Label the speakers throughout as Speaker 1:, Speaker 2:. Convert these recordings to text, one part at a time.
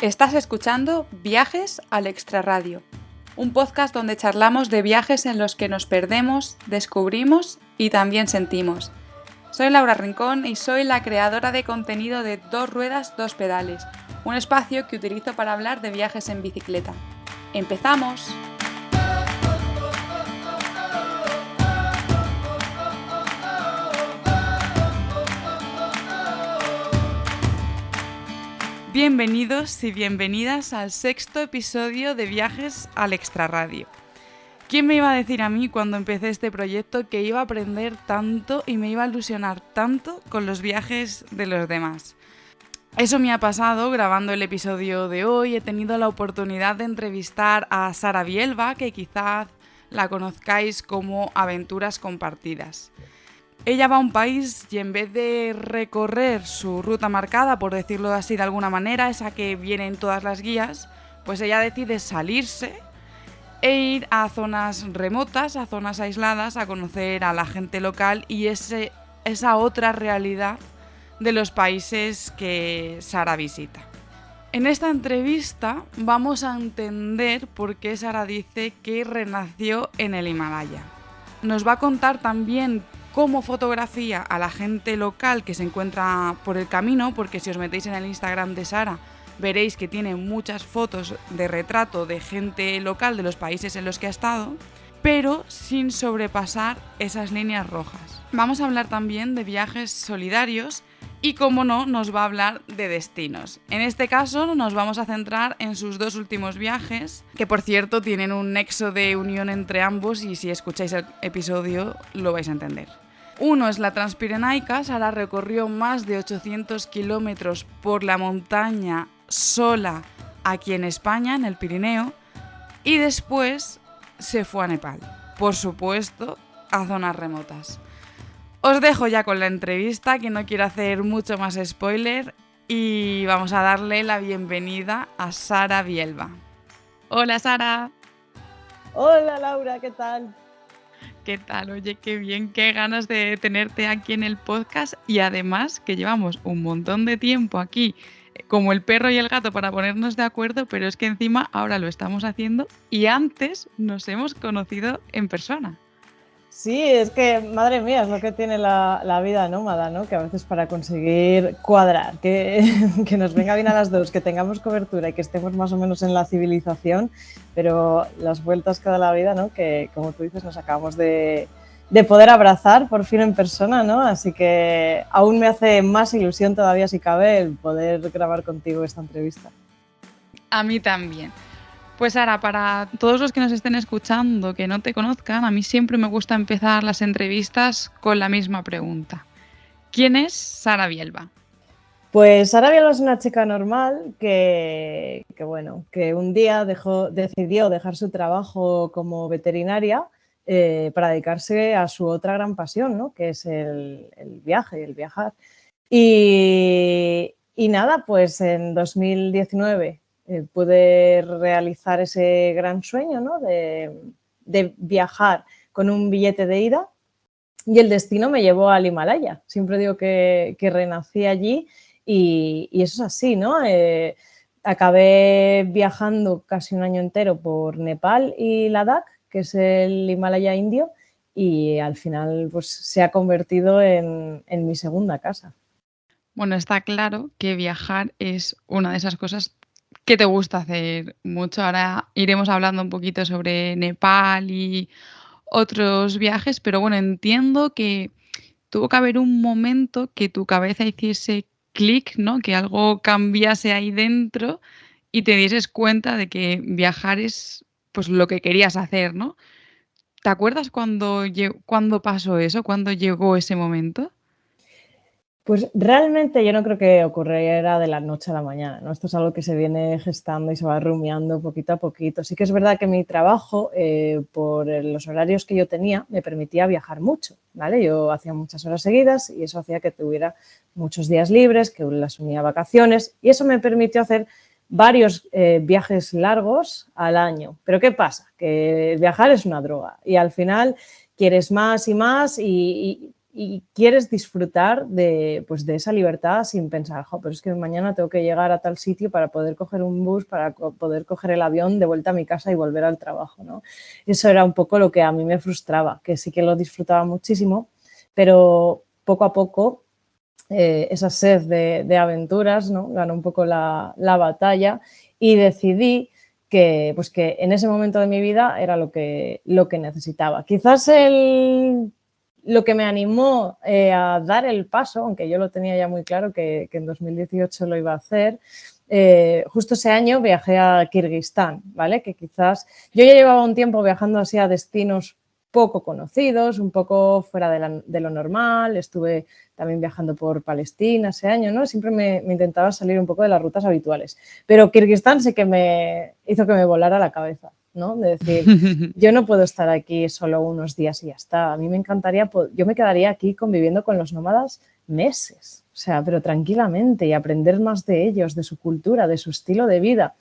Speaker 1: Estás escuchando Viajes al Extrarradio, un podcast donde charlamos de viajes en los que nos perdemos, descubrimos y también sentimos. Soy Laura Rincón y soy la creadora de contenido de Dos Ruedas, Dos Pedales, un espacio que utilizo para hablar de viajes en bicicleta. ¡Empezamos! Bienvenidos y bienvenidas al sexto episodio de Viajes al Extrarradio. ¿Quién me iba a decir a mí cuando empecé este proyecto que iba a aprender tanto y me iba a ilusionar tanto con los viajes de los demás? Eso me ha pasado grabando el episodio de hoy. He tenido la oportunidad de entrevistar a Sara Bielba, que quizás la conozcáis como Aventuras Compartidas. Ella va a un país y en vez de recorrer su ruta marcada, por decirlo así de alguna manera, esa que viene en todas las guías, pues ella decide salirse e ir a zonas remotas, a zonas aisladas, a conocer a la gente local y esa otra realidad de los países que Sara visita. En esta entrevista vamos a entender por qué Sara dice que renació en el Himalaya. Nos va a contar también cómo fotografía a la gente local que se encuentra por el camino, porque si os metéis en el Instagram de Sara veréis que tiene muchas fotos de retrato de gente local de los países en los que ha estado, pero sin sobrepasar esas líneas rojas. Vamos a hablar también de viajes solidarios y, como no, nos va a hablar de destinos. En este caso nos vamos a centrar en sus dos últimos viajes, que por cierto tienen un nexo de unión entre ambos y si escucháis el episodio lo vais a entender. Uno es la Transpirenaica. Sara recorrió más de 800 kilómetros por la montaña sola aquí en España, en el Pirineo, y después se fue a Nepal, por supuesto, a zonas remotas. Os dejo ya con la entrevista, que no quiero hacer mucho más spoiler, y vamos a darle la bienvenida a Sara Bielba. Hola, Sara.
Speaker 2: Hola, Laura, ¿qué tal?
Speaker 1: ¿Qué tal? Oye, qué bien, qué ganas de tenerte aquí en el podcast y además que llevamos un montón de tiempo aquí, como el perro y el gato, para ponernos de acuerdo, pero es que encima ahora lo estamos haciendo y antes nos hemos conocido en persona.
Speaker 2: Sí, es que, madre mía, es lo que tiene la vida nómada, ¿no? Que a veces para conseguir cuadrar, que nos venga bien a las dos, que tengamos cobertura y que estemos más o menos en la civilización, pero las vueltas que da la vida, ¿no? Que, como tú dices, nos acabamos de poder abrazar por fin en persona, ¿no? Así que aún me hace más ilusión todavía, si cabe, el poder grabar contigo esta entrevista.
Speaker 1: A mí también. Pues Sara, para todos los que nos estén escuchando, que no te conozcan, a mí siempre me gusta empezar las entrevistas con la misma pregunta. ¿Quién es Sara Bielba?
Speaker 2: Pues Sara Bielba es una chica normal que un día decidió dejar su trabajo como veterinaria para dedicarse a su otra gran pasión, ¿no? Que es el viaje, el viajar. Y nada, pues en 2019 pude realizar ese gran sueño, ¿no? de viajar con un billete de ida y el destino me llevó al Himalaya. Siempre digo que renací allí y eso es así, ¿no? Acabé viajando casi un año entero por Nepal y Ladakh, que es el Himalaya indio, y al final pues, se ha convertido en mi segunda casa.
Speaker 1: Bueno, está claro que viajar es una de esas cosas que te gusta hacer mucho. Ahora iremos hablando un poquito sobre Nepal y otros viajes, pero bueno, entiendo que tuvo que haber un momento que tu cabeza hiciese clic, ¿no? Que algo cambiase ahí dentro y te dieses cuenta de que viajar es pues lo que querías hacer, ¿no? ¿Te acuerdas cuando pasó eso? ¿Cuándo llegó ese momento?
Speaker 2: Pues realmente yo no creo que ocurriera de la noche a la mañana, ¿no? Esto es algo que se viene gestando y se va rumiando poquito a poquito. Sí que es verdad que mi trabajo, por los horarios que yo tenía, me permitía viajar mucho, ¿vale? Yo hacía muchas horas seguidas y eso hacía que tuviera muchos días libres, que las unía a vacaciones y eso me permitió hacer varios viajes largos al año. Pero ¿qué pasa? Que viajar es una droga y al final quieres más y más y y quieres disfrutar pues de esa libertad sin pensar, pero es que mañana tengo que llegar a tal sitio para poder coger un bus, para poder coger el avión de vuelta a mi casa y volver al trabajo, ¿no? Eso era un poco lo que a mí me frustraba, que sí que lo disfrutaba muchísimo, pero poco a poco esa sed de aventuras, ¿no? Ganó un poco la batalla y decidí pues que en ese momento de mi vida era lo que necesitaba. Quizás lo que me animó a dar el paso, aunque yo lo tenía ya muy claro que en 2018 lo iba a hacer, justo ese año viajé a Kirguistán, ¿vale? Que quizás yo ya llevaba un tiempo viajando así a destinos poco conocidos, un poco fuera de lo normal. Estuve también viajando por Palestina ese año, ¿no? Siempre me intentaba salir un poco de las rutas habituales. Pero Kirguistán sí que me hizo que me volara la cabeza, ¿no? De decir, yo no puedo estar aquí solo unos días y ya está. A mí me encantaría, yo me quedaría aquí conviviendo con los nómadas meses, o sea, pero tranquilamente y aprender más de ellos, de su cultura, de su estilo de vida.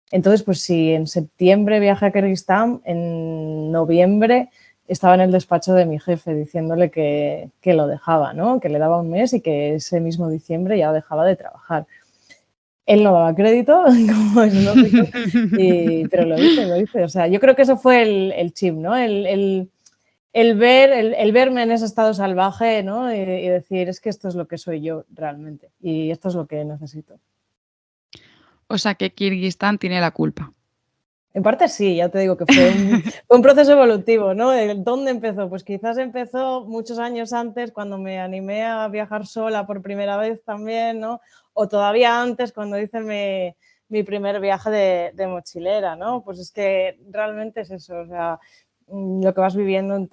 Speaker 2: Entonces, pues si en septiembre viajé a Kirguistán, en noviembre estaba en el despacho de mi jefe diciéndole que lo dejaba, ¿no? Que le daba un mes y que ese mismo diciembre ya dejaba de trabajar. Él no daba crédito, como es lógico, pero lo hice, lo hice. O sea, yo creo que eso fue el chip, ¿no? El verme en ese estado salvaje, ¿no? Y decir, es que esto es lo que soy yo realmente y esto es lo que necesito.
Speaker 1: O sea que Kirguistán tiene la culpa.
Speaker 2: En parte sí, ya te digo que fue un proceso evolutivo, ¿no? ¿Dónde empezó? Pues quizás empezó muchos años antes, cuando me animé a viajar sola por primera vez también, ¿no? O todavía antes, cuando hice mi primer viaje de mochilera, ¿no? Pues es que realmente es eso, o sea, lo que vas viviendo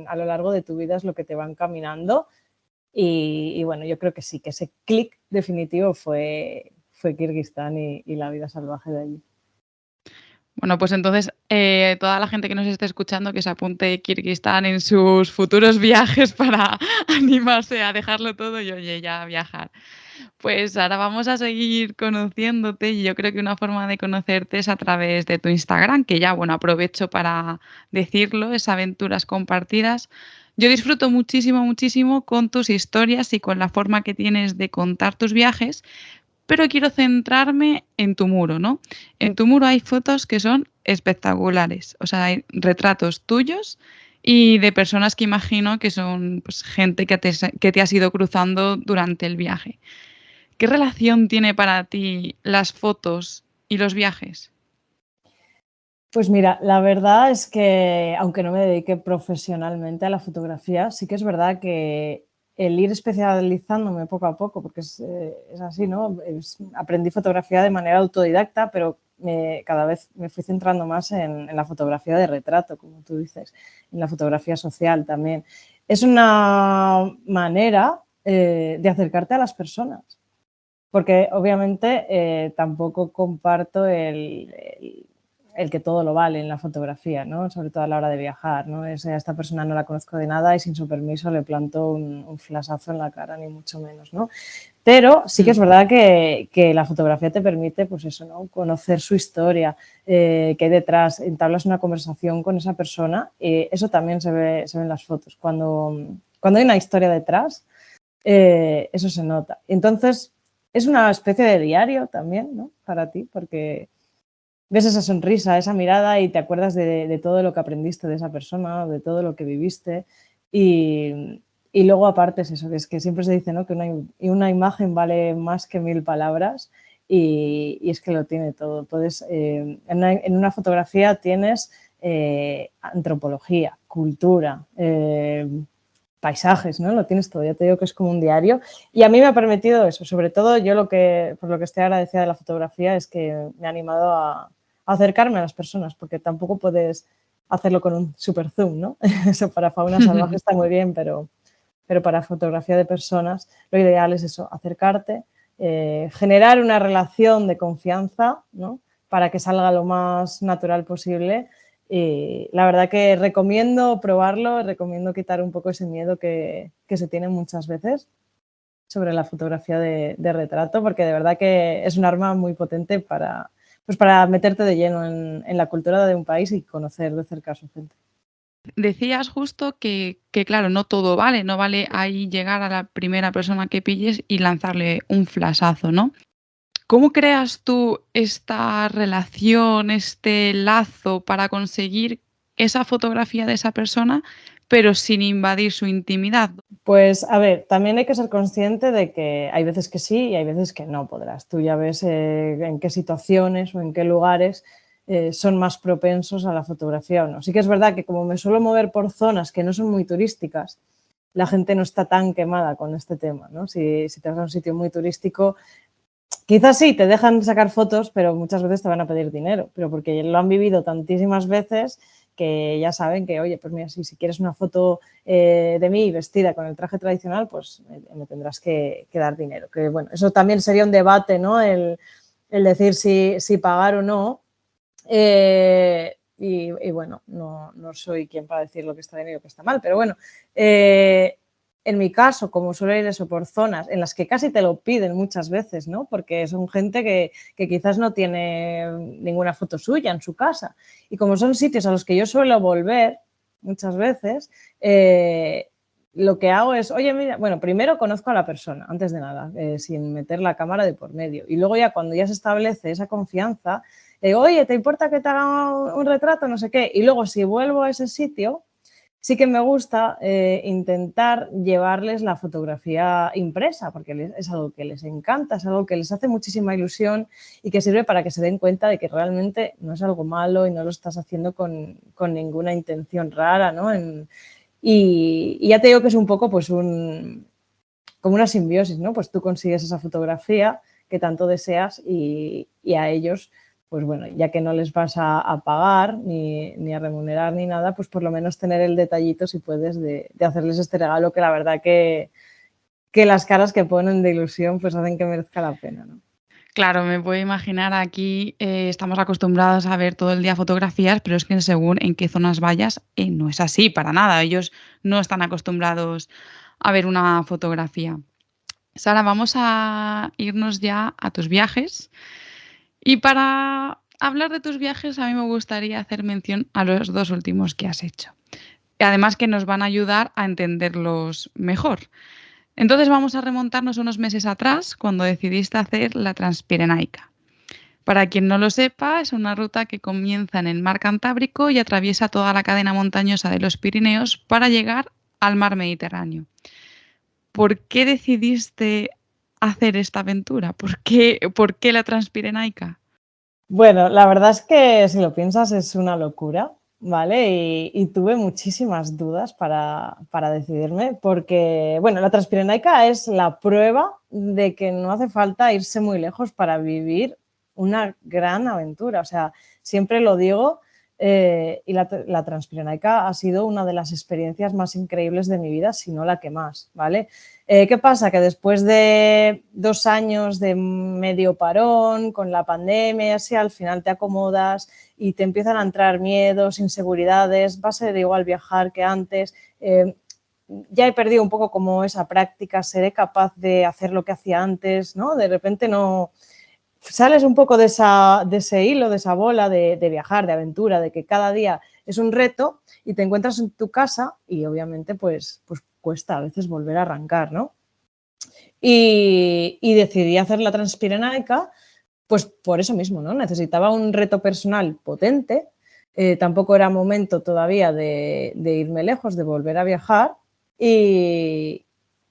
Speaker 2: a lo largo de tu vida es lo que te va encaminando y bueno, yo creo que sí, que ese clic definitivo fue Kirguistán y la vida salvaje de allí.
Speaker 1: Bueno, pues entonces, toda la gente que nos esté escuchando, que se apunte Kirguistán en sus futuros viajes para animarse a dejarlo todo y, oye, ya a viajar. Pues ahora vamos a seguir conociéndote y yo creo que una forma de conocerte es a través de tu Instagram, que ya, bueno, aprovecho para decirlo, es Aventuras Compartidas. Yo disfruto muchísimo, muchísimo con tus historias y con la forma que tienes de contar tus viajes, pero quiero centrarme en tu muro, ¿no? En tu muro hay fotos que son espectaculares, o sea, hay retratos tuyos y de personas que imagino que son, pues, gente que te has ido cruzando durante el viaje. ¿Qué relación tiene para ti las fotos y los viajes?
Speaker 2: Pues mira, la verdad es que, aunque no me dedique profesionalmente a la fotografía, sí que es verdad que el ir especializándome poco a poco, porque es así, ¿no? Aprendí fotografía de manera autodidacta, pero cada vez me fui centrando más en la fotografía de retrato, como tú dices, en la fotografía social también. Es una manera de acercarte a las personas, porque obviamente tampoco comparto el que todo lo vale en la fotografía, ¿no? Sobre todo a la hora de viajar, ¿no? Esta persona no la conozco de nada y sin su permiso le planto un flashazo en la cara, ni mucho menos, ¿no? Pero sí que es verdad que la fotografía te permite, pues eso, ¿no? Conocer su historia, qué hay detrás, entablas una conversación con esa persona, eso también se ve en las fotos. Cuando hay una historia detrás, eso se nota. Entonces, es una especie de diario también, ¿no? Para ti, porque ves esa sonrisa, esa mirada y te acuerdas de todo lo que aprendiste de esa persona, de todo lo que viviste. Y luego aparte es eso, que es que siempre se dice, ¿no? Que una imagen vale más que 1000 palabras y es que lo tiene todo. Puedes, en una fotografía tienes antropología, cultura, paisajes, ¿no? Lo tienes todo, ya te digo que es como un diario y a mí me ha permitido eso, sobre todo yo por lo que estoy agradecida de la fotografía es que me ha animado a acercarme a las personas, porque tampoco puedes hacerlo con un super zoom, ¿no? Eso para fauna salvaje está muy bien, pero para fotografía de personas lo ideal es eso, acercarte, generar una relación de confianza, ¿no? Para que salga lo más natural posible. Y la verdad que recomiendo probarlo, recomiendo quitar un poco ese miedo que se tiene muchas veces sobre la fotografía de retrato, porque de verdad que es un arma muy potente pues para meterte de lleno en la cultura de un país y conocer de cerca a su gente.
Speaker 1: Decías justo que, claro, no todo vale, no vale ahí llegar a la primera persona que pilles y lanzarle un flashazo, ¿no? ¿Cómo creas tú esta relación, este lazo para conseguir esa fotografía de esa persona, pero sin invadir su intimidad?
Speaker 2: Pues a ver, también hay que ser consciente de que hay veces que sí y hay veces que no podrás. Tú ya ves en qué situaciones o en qué lugares son más propensos a la fotografía o no. Sí que es verdad que como me suelo mover por zonas que no son muy turísticas, la gente no está tan quemada con este tema, ¿no? Si te vas a un sitio muy turístico, quizás sí, te dejan sacar fotos, pero muchas veces te van a pedir dinero, pero porque lo han vivido tantísimas veces que ya saben que, oye, pues mira, si quieres una foto de mí vestida con el traje tradicional, pues me tendrás que dar dinero. Que bueno, eso también sería un debate, ¿no? El decir si pagar o no. Y bueno, no soy quien para decir lo que está bien y lo que está mal, pero bueno, en mi caso, como suele ir eso por zonas en las que casi te lo piden muchas veces, ¿no? Porque son gente que quizás no tiene ninguna foto suya en su casa. Y como son sitios a los que yo suelo volver muchas veces, lo que hago es, oye, mira, bueno, primero conozco a la persona, antes de nada, sin meter la cámara de por medio. Y luego ya cuando ya se establece esa confianza, digo, oye, ¿te importa que te haga un retrato? No sé qué. Y luego si vuelvo a ese sitio, sí que me gusta intentar llevarles la fotografía impresa, porque es algo que les encanta, es algo que les hace muchísima ilusión y que sirve para que se den cuenta de que realmente no es algo malo y no lo estás haciendo con ninguna intención rara, ¿no? Y ya te digo que es un poco pues como una simbiosis, ¿no? Pues tú consigues esa fotografía que tanto deseas y a ellos, pues bueno, ya que no les vas a pagar ni a remunerar ni nada, pues por lo menos tener el detallito, si puedes, de hacerles este regalo que la verdad que las caras que ponen de ilusión pues hacen que merezca la pena, ¿no?
Speaker 1: Claro, me puedo imaginar aquí, estamos acostumbrados a ver todo el día fotografías, pero es que según en qué zonas vayas, no es así para nada. Ellos no están acostumbrados a ver una fotografía. Sara, vamos a irnos ya a tus viajes. Y para hablar de tus viajes, a mí me gustaría hacer mención a los dos últimos que has hecho. Y además que nos van a ayudar a entenderlos mejor. Entonces vamos a remontarnos unos meses atrás, cuando decidiste hacer la Transpirenaica. Para quien no lo sepa, es una ruta que comienza en el mar Cantábrico y atraviesa toda la cadena montañosa de los Pirineos para llegar al mar Mediterráneo. ¿Por qué decidiste hacer esta aventura? ¿Por qué la Transpirenaica?
Speaker 2: Bueno, la verdad es que si lo piensas es una locura, ¿vale? Y tuve muchísimas dudas para decidirme porque, bueno, la Transpirenaica es la prueba de que no hace falta irse muy lejos para vivir una gran aventura. O sea, siempre lo digo, y la Transpirenaica ha sido una de las experiencias más increíbles de mi vida, si no la que más, ¿vale? ¿Qué pasa? Que después de 2 años de medio parón, con la pandemia, así, al final te acomodas y te empiezan a entrar miedos, inseguridades, va a ser igual viajar que antes. Ya he perdido un poco como esa práctica, seré capaz de hacer lo que hacía antes, ¿no? De repente no sales un poco de ese hilo, de esa bola de viajar, de aventura, de que cada día es un reto y te encuentras en tu casa y obviamente pues cuesta a veces volver a arrancar, ¿no? Y decidí hacer la Transpirenaica pues por eso mismo, ¿no? Necesitaba un reto personal potente, tampoco era momento todavía de irme lejos, de volver a viajar y,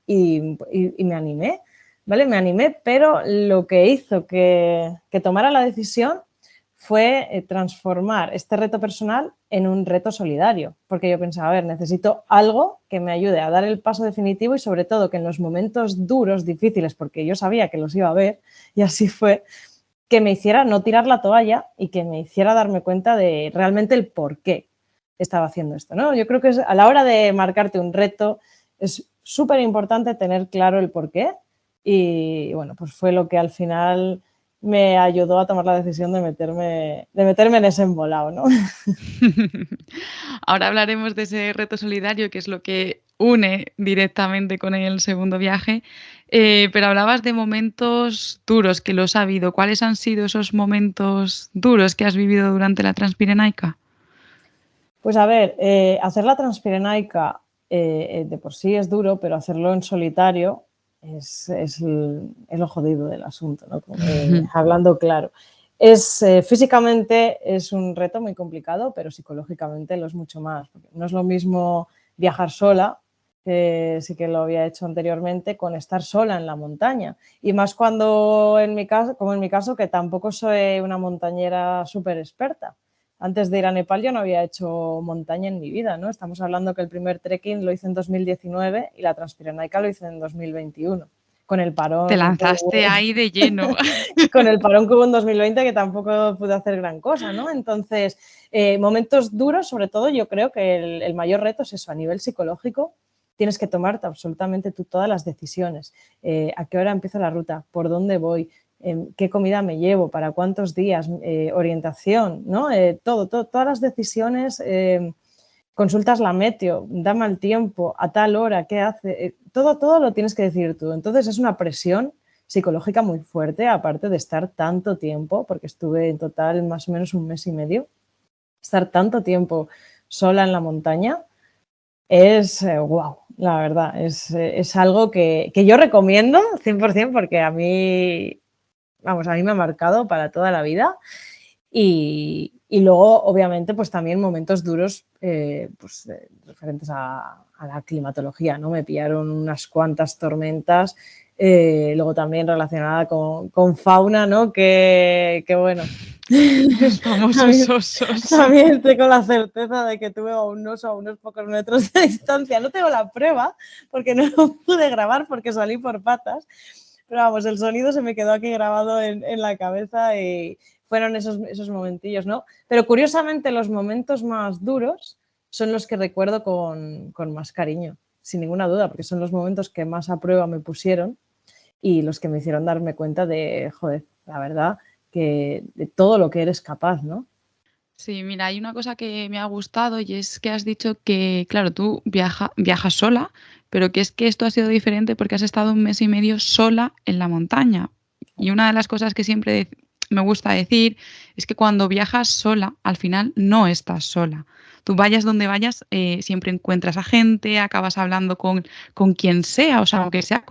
Speaker 2: y me animé, ¿vale? Me animé, pero lo que hizo que tomara la decisión fue transformar este reto personal en un reto solidario, porque yo pensaba, a ver, necesito algo que me ayude a dar el paso definitivo y sobre todo que en los momentos duros, difíciles, porque yo sabía que los iba a ver y así fue, que me hiciera no tirar la toalla y que me hiciera darme cuenta de realmente el por qué estaba haciendo esto, ¿no? Yo creo que a la hora de marcarte un reto es súper importante tener claro el por qué y bueno, pues fue lo que al final me ayudó a tomar la decisión de meterme en ese embolado, ¿no?
Speaker 1: Ahora hablaremos de ese reto solidario, que es lo que une directamente con el segundo viaje, pero hablabas de momentos duros que los ha habido. ¿Cuáles han sido esos momentos duros que has vivido durante la Transpirenaica?
Speaker 2: Pues a ver, hacer la Transpirenaica de por sí es duro, pero hacerlo en solitario es lo jodido del asunto, ¿no? Hablando claro. Físicamente es un reto muy complicado, pero psicológicamente lo es mucho más. Porque no es lo mismo viajar sola, que sí que lo había hecho anteriormente, con estar sola en la montaña. Y más cuando, como en mi caso, que tampoco soy una montañera súper experta. Antes de ir a Nepal yo no había hecho montaña en mi vida, ¿no? Estamos hablando que el primer trekking lo hice en 2019 y la Transpirenaica lo hice en 2021, con el
Speaker 1: Te
Speaker 2: parón que
Speaker 1: lanzaste
Speaker 2: hubo,
Speaker 1: ahí de lleno.
Speaker 2: con el parón que hubo en 2020, que tampoco pude hacer gran cosa, ¿no? Entonces, momentos duros, sobre todo, yo creo que el mayor reto es eso, a nivel psicológico. Tienes que tomarte absolutamente tú todas las decisiones. ¿A qué hora empiezo la ruta? ¿Por dónde voy? ¿Qué comida me llevo? ¿Para cuántos días? Orientación, ¿no? Todas las decisiones, consultas la meteo, da mal tiempo, a tal hora, ¿qué hace? Todo lo tienes que decidir tú. Entonces es una presión psicológica muy fuerte, aparte de estar tanto tiempo, porque estuve en total más o menos un mes y medio, estar tanto tiempo sola en la montaña es wow, la verdad, es algo que yo recomiendo 100% porque a mí me ha marcado para toda la vida y luego, obviamente, pues también momentos duros referentes a la climatología, ¿no? Me pillaron unas cuantas tormentas, luego también relacionada con fauna, ¿no? Que bueno,
Speaker 1: Los famosos osos.
Speaker 2: también estoy con la certeza de que tuve un oso a unos pocos metros de distancia. No tengo la prueba porque no lo pude grabar porque salí por patas, pero vamos, el sonido se me quedó aquí grabado en la cabeza y fueron esos momentillos, ¿no? Pero curiosamente los momentos más duros son los que recuerdo con más cariño, sin ninguna duda, porque son los momentos que más a prueba me pusieron y los que me hicieron darme cuenta de, joder, la verdad, que de todo lo que eres capaz, ¿no?
Speaker 1: Sí, mira, hay una cosa que me ha gustado y es que has dicho que, claro, tú viajas sola, pero que es que esto ha sido diferente porque has estado un mes y medio sola en la montaña. Y una de las cosas que siempre me gusta decir es que cuando viajas sola, al final no estás sola. Tú vayas donde vayas, siempre encuentras a gente, acabas hablando con quien sea, o sea, aunque sea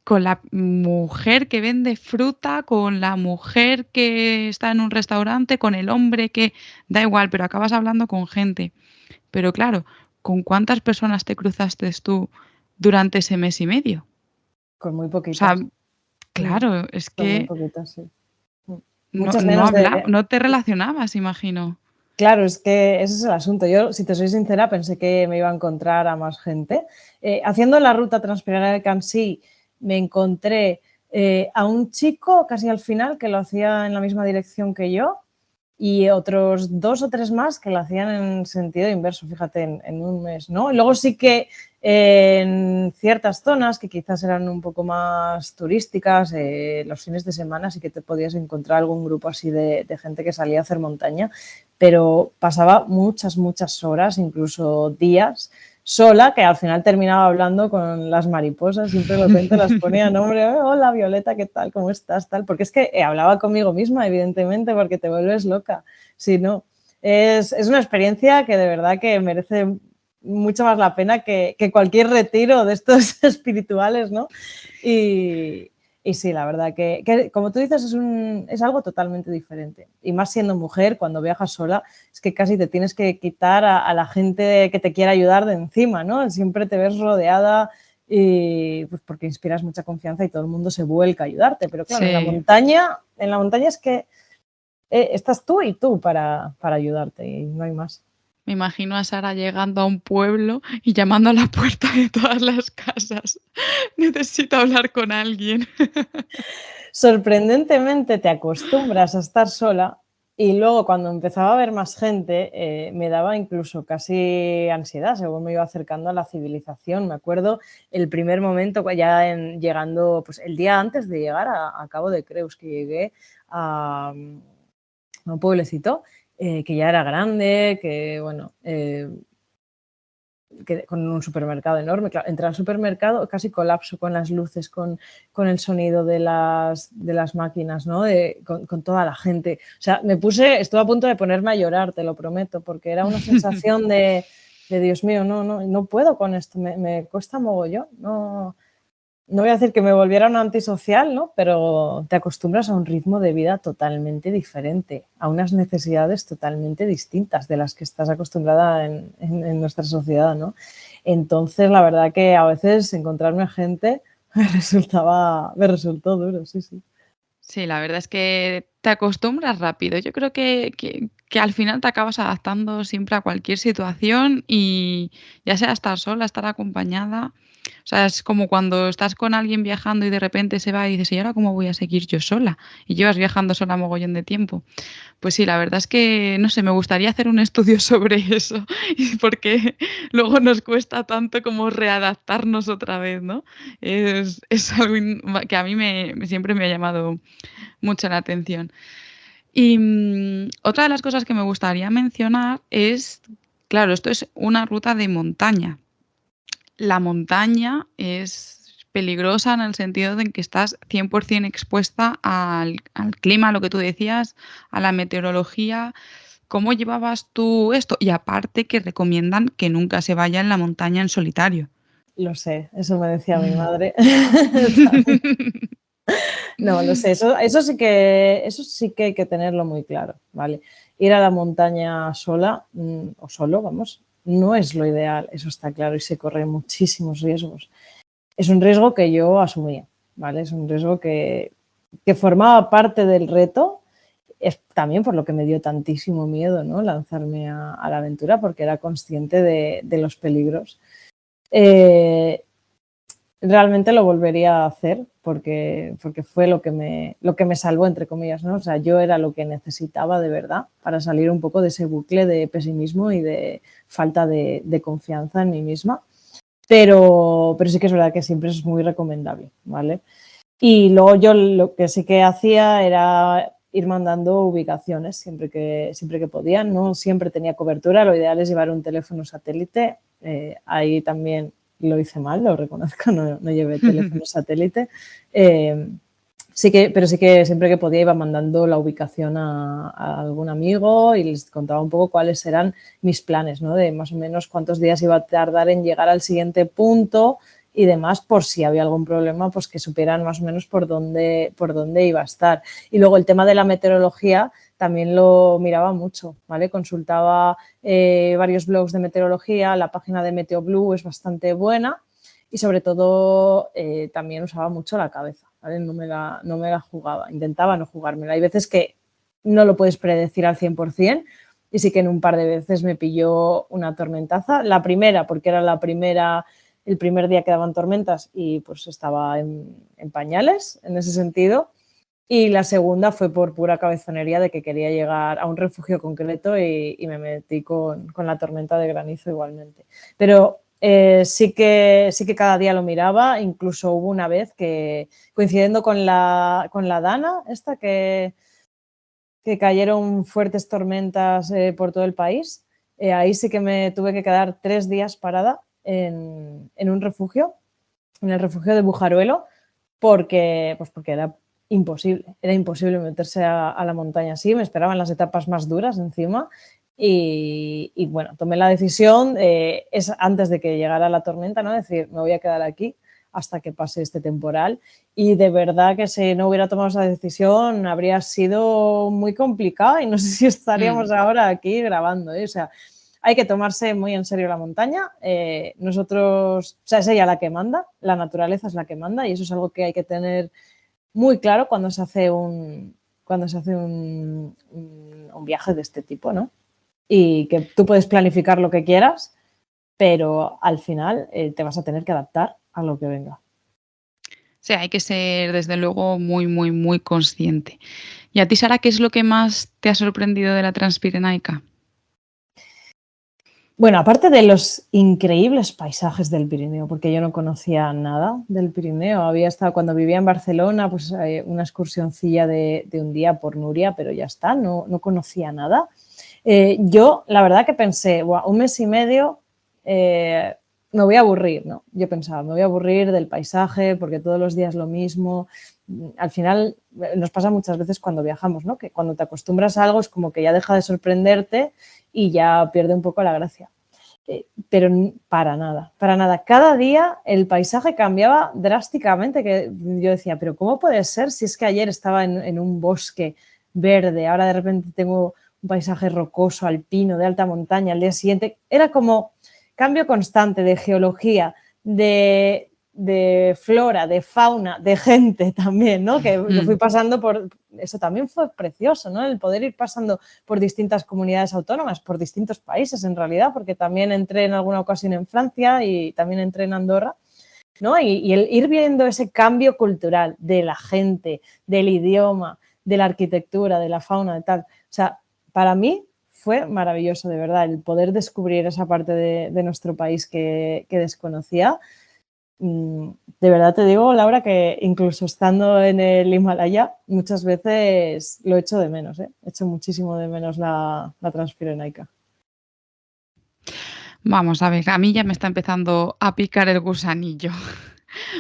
Speaker 1: con la mujer que vende fruta, con la mujer que está en un restaurante, con el hombre que da igual, pero acabas hablando con gente. Pero claro, ¿con cuántas personas te cruzaste tú durante ese mes y medio?
Speaker 2: Con muy
Speaker 1: O sea,
Speaker 2: poquitas. Mm,
Speaker 1: claro, es
Speaker 2: con muy
Speaker 1: que
Speaker 2: poquitas, sí. Mm.
Speaker 1: no,
Speaker 2: Muchas menos de.
Speaker 1: no te relacionabas, imagino.
Speaker 2: Claro, es que ese es el asunto. Yo, si te soy sincera, pensé que me iba a encontrar a más gente. Haciendo la ruta Transpirenaica en sí, me encontré a un chico casi al final que lo hacía en la misma dirección que yo y otros 2 o 3 más que lo hacían en sentido inverso, fíjate, en un mes, ¿no? Y luego sí que en ciertas zonas que quizás eran un poco más turísticas, los fines de semana sí que te podías encontrar algún grupo así de gente que salía a hacer montaña, pero pasaba muchas horas, incluso días, sola, que al final terminaba hablando con las mariposas, siempre lo cuento, las ponía nombre, hola Violeta, ¿qué tal? ¿Cómo estás? Tal, porque es que hablaba conmigo misma, evidentemente, porque te vuelves loca, si no. Es una experiencia que de verdad que merece mucho más la pena que cualquier retiro de estos espirituales, ¿no? Y, y sí, la verdad que como tú dices, es algo totalmente diferente. Y más siendo mujer, cuando viajas sola, es que casi te tienes que quitar a la gente que te quiera ayudar de encima, ¿no? Siempre te ves rodeada y pues porque inspiras mucha confianza y todo el mundo se vuelca a ayudarte. Pero claro,
Speaker 1: Sí,
Speaker 2: en la montaña es que estás tú y tú para ayudarte y no hay más.
Speaker 1: me imagino a Sara llegando a un pueblo y llamando a la puerta de todas las casas. Necesito hablar con alguien.
Speaker 2: Sorprendentemente te acostumbras a estar sola y luego cuando empezaba a ver más gente me daba incluso casi ansiedad según me iba acercando a la civilización. Me acuerdo el primer momento ya llegando, pues el día antes de llegar a Cabo de Creus, que llegué a un pueblecito que ya era grande, que bueno, con un supermercado enorme. Claro, entré al supermercado, casi colapso con las luces, con el sonido de las máquinas, ¿no? Con toda la gente. O sea, estuve a punto de ponerme a llorar, te lo prometo, porque era una sensación de Dios mío, no puedo con esto, me cuesta mogollón. No voy a decir que me volviera una antisocial, ¿no? Pero te acostumbras a un ritmo de vida totalmente diferente, a unas necesidades totalmente distintas de las que estás acostumbrada en nuestra sociedad, ¿no? Entonces, la verdad que a veces encontrarme a gente me resultó duro, sí, sí.
Speaker 1: Sí, la verdad es que te acostumbras rápido. Yo creo que al final te acabas adaptando siempre a cualquier situación y ya sea estar sola, estar acompañada. O sea, es como cuando estás con alguien viajando y de repente se va y dices, ¿y ahora cómo voy a seguir yo sola? Y llevas viajando sola mogollón de tiempo. Pues sí, la verdad es que, no sé, me gustaría hacer un estudio sobre eso, y porque luego nos cuesta tanto como readaptarnos otra vez, ¿no? Es algo que a mí siempre me ha llamado mucho la atención. Y otra de las cosas que me gustaría mencionar es, claro, esto es una ruta de montaña. La montaña es peligrosa en el sentido de que estás 100% expuesta al clima, lo que tú decías, a la meteorología. ¿Cómo llevabas tú esto? Y aparte que recomiendan que nunca se vaya en la montaña en solitario.
Speaker 2: Lo sé, eso me decía mi madre. No, lo sé, eso sí que hay que tenerlo muy claro, ¿vale? Ir a la montaña sola o solo, vamos, no es lo ideal, eso está claro, y se corren muchísimos riesgos. Es un riesgo que yo asumía, ¿vale? Es un riesgo que formaba parte del reto, es también por lo que me dio tantísimo miedo, ¿no? Lanzarme a la aventura, porque era consciente de los peligros. Realmente lo volvería a hacer porque fue lo que me salvó, entre comillas, ¿no? O sea, yo era lo que necesitaba de verdad para salir un poco de ese bucle de pesimismo y de falta de confianza en mí misma. Pero sí que es verdad que siempre es muy recomendable, ¿vale? Y luego yo lo que sí que hacía era ir mandando ubicaciones siempre que podía. No siempre tenía cobertura, lo ideal es llevar un teléfono satélite. Ahí también lo hice mal, lo reconozco, no llevé teléfono satélite. Pero sí que siempre que podía iba mandando la ubicación a algún amigo y les contaba un poco cuáles eran mis planes, ¿no? De más o menos cuántos días iba a tardar en llegar al siguiente punto y demás, por si había algún problema, pues que supieran más o menos por dónde iba a estar. Y luego el tema de la meteorología también lo miraba mucho, ¿vale? Consultaba varios blogs de meteorología, la página de MeteoBlue es bastante buena y sobre todo también usaba mucho la cabeza, ¿vale? No me la jugaba, intentaba no jugármela. Hay veces que no lo puedes predecir al 100% y sí que en un par de veces me pilló una tormentaza. La primera, porque era el primer día que daban tormentas y pues estaba en pañales en ese sentido. Y la segunda fue por pura cabezonería de que quería llegar a un refugio concreto y me metí con la tormenta de granizo igualmente. Pero sí que cada día lo miraba, incluso hubo una vez que coincidiendo con la Dana, esta que cayeron fuertes tormentas por todo el país, ahí sí que me tuve que quedar 3 días parada en un refugio, en el refugio de Bujaruelo, porque era imposible meterse a la montaña así, me esperaban las etapas más duras encima y bueno, tomé la decisión, es antes de que llegara la tormenta, ¿no? Decir, me voy a quedar aquí hasta que pase este temporal y de verdad que si no hubiera tomado esa decisión habría sido muy complicada y no sé si estaríamos ahora aquí grabando, ¿eh? O sea, hay que tomarse muy en serio la montaña. Nosotros, o sea, es ella la que manda, la naturaleza es la que manda y eso es algo que hay que tener muy claro cuando se hace un viaje de este tipo, ¿no? Y que tú puedes planificar lo que quieras, pero al final te vas a tener que adaptar a lo que venga.
Speaker 1: Sí, hay que ser, desde luego, muy, muy, muy consciente. ¿Y a ti, Sara, qué es lo que más te ha sorprendido de la Transpirenaica?
Speaker 2: Bueno, aparte de los increíbles paisajes del Pirineo, porque yo no conocía nada del Pirineo, había estado cuando vivía en Barcelona, pues una excursioncilla de un día por Núria, pero ya está, no conocía nada. Yo la verdad que pensé, un mes y medio eh, me voy a aburrir, ¿no? Yo pensaba, me voy a aburrir del paisaje porque todos los días lo mismo. Al final nos pasa muchas veces cuando viajamos, ¿no? Que cuando te acostumbras a algo es como que ya deja de sorprenderte y ya pierde un poco la gracia. Pero para nada, para nada. Cada día el paisaje cambiaba drásticamente, que yo decía, pero ¿cómo puede ser si es que ayer estaba en un bosque verde, ahora de repente tengo un paisaje rocoso, alpino, de alta montaña, al día siguiente? Era como cambio constante de geología, de flora, de fauna, de gente también, ¿no? Que fui pasando por... Eso también fue precioso, ¿no? El poder ir pasando por distintas comunidades autónomas, por distintos países en realidad, porque también entré en alguna ocasión en Francia y también entré en Andorra, ¿no? Y el ir viendo ese cambio cultural de la gente, del idioma, de la arquitectura, de la fauna, de tal. O sea, para mí fue maravilloso, de verdad, el poder descubrir esa parte de nuestro país que desconocía. De verdad te digo, Laura, que incluso estando en el Himalaya, muchas veces lo echo de menos, ¿eh? Echo muchísimo de menos la Transpirenaica.
Speaker 1: Vamos a ver, a mí ya me está empezando a picar el gusanillo.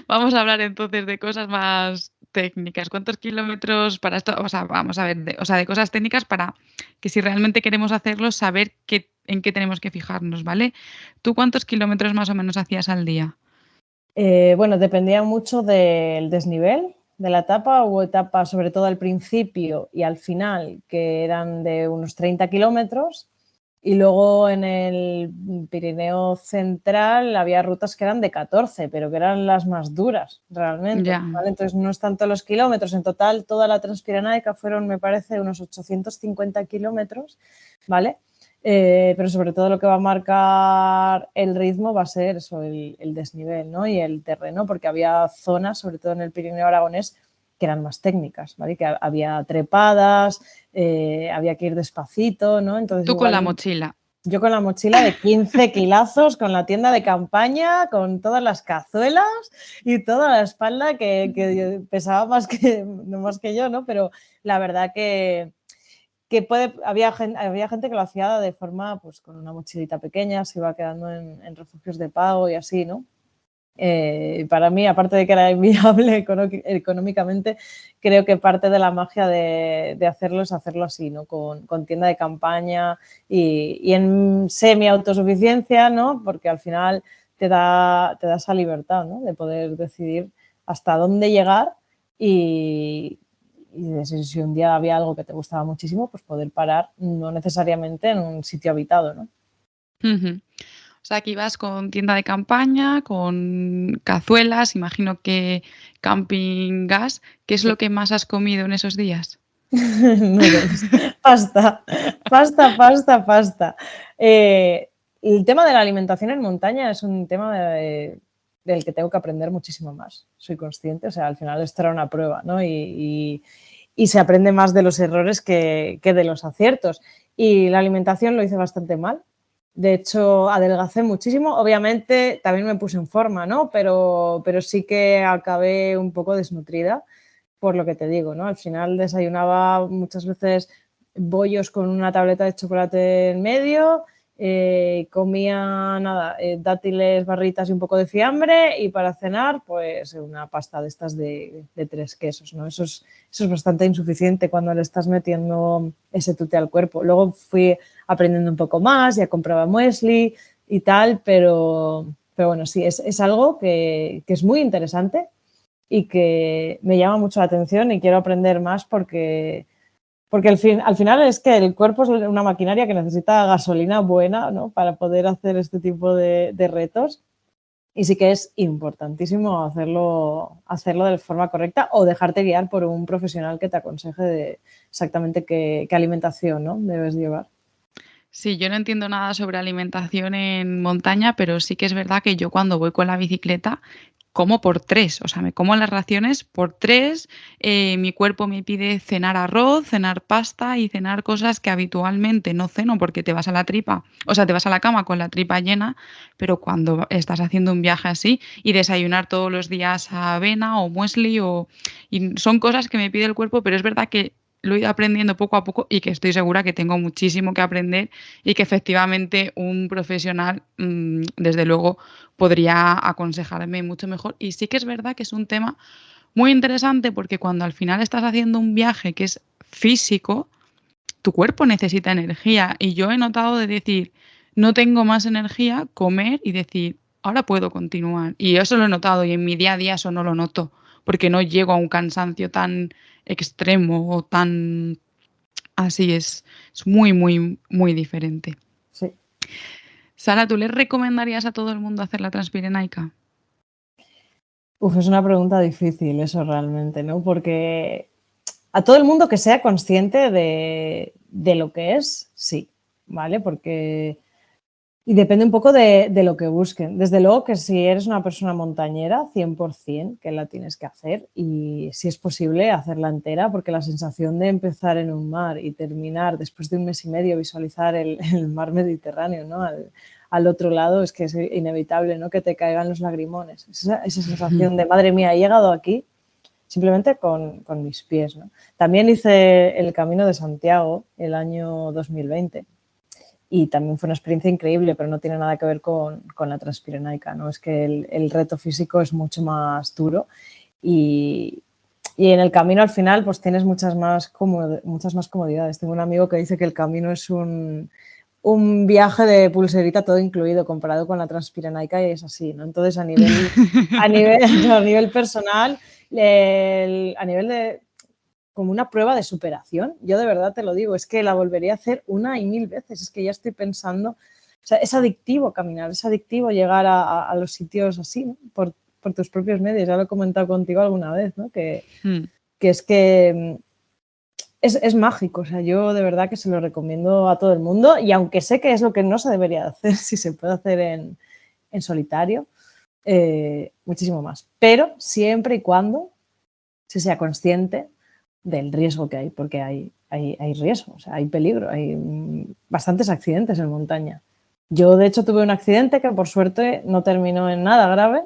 Speaker 1: Vamos a hablar entonces de cosas más técnicas. ¿Cuántos kilómetros para esto? O sea, vamos a ver, de cosas técnicas para que si realmente queremos hacerlo, saber en qué tenemos que fijarnos, ¿vale? ¿Tú cuántos kilómetros más o menos hacías al día?
Speaker 2: Bueno, dependía mucho del desnivel de la etapa. Hubo etapas, sobre todo al principio y al final, que eran de unos 30 kilómetros. Y luego en el Pirineo Central había rutas que eran de 14, pero que eran las más duras realmente,
Speaker 1: Ya.
Speaker 2: ¿vale? Entonces no es tanto los kilómetros, en total toda la Transpirenaica fueron, me parece, unos 850 kilómetros, ¿vale? Pero sobre todo lo que va a marcar el ritmo va a ser eso, el desnivel, ¿no? Y el terreno, porque había zonas, sobre todo en el Pirineo Aragonés, que eran más técnicas, ¿vale? Que había trepadas, había que ir despacito, ¿no? Entonces
Speaker 1: Tú con la
Speaker 2: igual
Speaker 1: mochila.
Speaker 2: yo con la mochila de 15 kilazos, con la tienda de campaña, con todas las cazuelas y toda la espalda que pesaba más que, no más que yo, ¿no? Pero la verdad que había gente que lo hacía de forma, pues con una mochilita pequeña, se iba quedando en refugios de pago y así, ¿no? Para mí, aparte de que era inviable económicamente, creo que parte de la magia de hacerlo es hacerlo así, ¿no? Con tienda de campaña y en semi-autosuficiencia, ¿no? Porque al final te da esa libertad, ¿no? De poder decidir hasta dónde llegar y si un día había algo que te gustaba muchísimo, pues poder parar, no necesariamente en un sitio habitado, ¿no?
Speaker 1: Ujú. O sea, que ibas con tienda de campaña, con cazuelas, imagino que camping gas. ¿Qué es
Speaker 2: Sí.
Speaker 1: lo que más has comido en esos días?
Speaker 2: Noodles, pasta, pasta, pasta, pasta. El tema de la alimentación en montaña es un tema del que tengo que aprender muchísimo más. Soy consciente, o sea, al final esto era una prueba, ¿no? Y se aprende más de los errores que de los aciertos. Y la alimentación lo hice bastante mal. De hecho, adelgacé muchísimo. Obviamente también me puse en forma, ¿no? Pero sí que acabé un poco desnutrida por lo que te digo, ¿no? Al final desayunaba muchas veces bollos con una tableta de chocolate en medio, comía nada, dátiles, barritas y un poco de fiambre y para cenar pues una pasta de estas de 3 quesos, ¿no? Eso es bastante insuficiente cuando le estás metiendo ese tute al cuerpo. Luego fui aprendiendo un poco más, ya compraba muesli y tal, pero bueno, sí, es algo que es muy interesante y que me llama mucho la atención y quiero aprender más porque al final es que el cuerpo es una maquinaria que necesita gasolina buena, ¿no? Para poder hacer este tipo de retos. Y sí que es importantísimo hacerlo de forma correcta o dejarte guiar por un profesional que te aconseje de exactamente qué alimentación, ¿no? Debes llevar.
Speaker 1: Sí, yo no entiendo nada sobre alimentación en montaña, pero sí que es verdad que yo cuando voy con la bicicleta como por 3, o sea, me como las raciones por 3. Mi cuerpo me pide cenar arroz, cenar pasta y cenar cosas que habitualmente no ceno porque te vas a la tripa, o sea, te vas a la cama con la tripa llena, pero cuando estás haciendo un viaje así y desayunar todos los días avena o muesli y son cosas que me pide el cuerpo, pero es verdad que lo he ido aprendiendo poco a poco y que estoy segura que tengo muchísimo que aprender y que efectivamente un profesional, desde luego, podría aconsejarme mucho mejor. Y sí que es verdad que es un tema muy interesante porque cuando al final estás haciendo un viaje que es físico, tu cuerpo necesita energía y yo he notado de decir, no tengo más energía, comer y decir, ahora puedo continuar. Y eso lo he notado y en mi día a día eso no lo noto porque no llego a un cansancio tan extremo o tan así es muy, muy, muy diferente.
Speaker 2: Sí.
Speaker 1: Sara, ¿tú le recomendarías a todo el mundo hacer la Transpirenaica?
Speaker 2: Uf, es una pregunta difícil eso realmente, ¿no? Porque a todo el mundo que sea consciente de lo que es, sí, ¿vale? Porque y depende un poco de lo que busquen. Desde luego que si eres una persona montañera, 100% que la tienes que hacer y si es posible hacerla entera, porque la sensación de empezar en un mar y terminar después de un mes y medio, visualizar el mar Mediterráneo, ¿no? Al otro lado, es que es inevitable, ¿no? Que te caigan los lagrimones. Esa sensación de, madre mía, he llegado aquí simplemente con mis pies, ¿no? También hice el Camino de Santiago el año 2020 y también fue una experiencia increíble, pero no tiene nada que ver con la Transpirenaica, ¿no? Es que el reto físico es mucho más duro y en el camino al final pues tienes muchas más comodidades. Tengo un amigo que dice que el camino es un viaje de pulserita todo incluido comparado con la Transpirenaica y es así, ¿no? Entonces a nivel personal, a nivel de como una prueba de superación. Yo de verdad te lo digo, es que la volvería a hacer una y mil veces. Es que ya estoy pensando, o sea, es adictivo caminar, es adictivo llegar a los sitios así, ¿no? Por tus propios medios. Ya lo he comentado contigo alguna vez, ¿no? Que es que es mágico. O sea, yo de verdad que se lo recomiendo a todo el mundo y aunque sé que es lo que no se debería hacer, si se puede hacer en solitario, muchísimo más. Pero siempre y cuando se sea consciente del riesgo que hay, porque hay riesgo, o sea, hay peligro, hay bastantes accidentes en montaña. Yo, de hecho, tuve un accidente que por suerte no terminó en nada grave,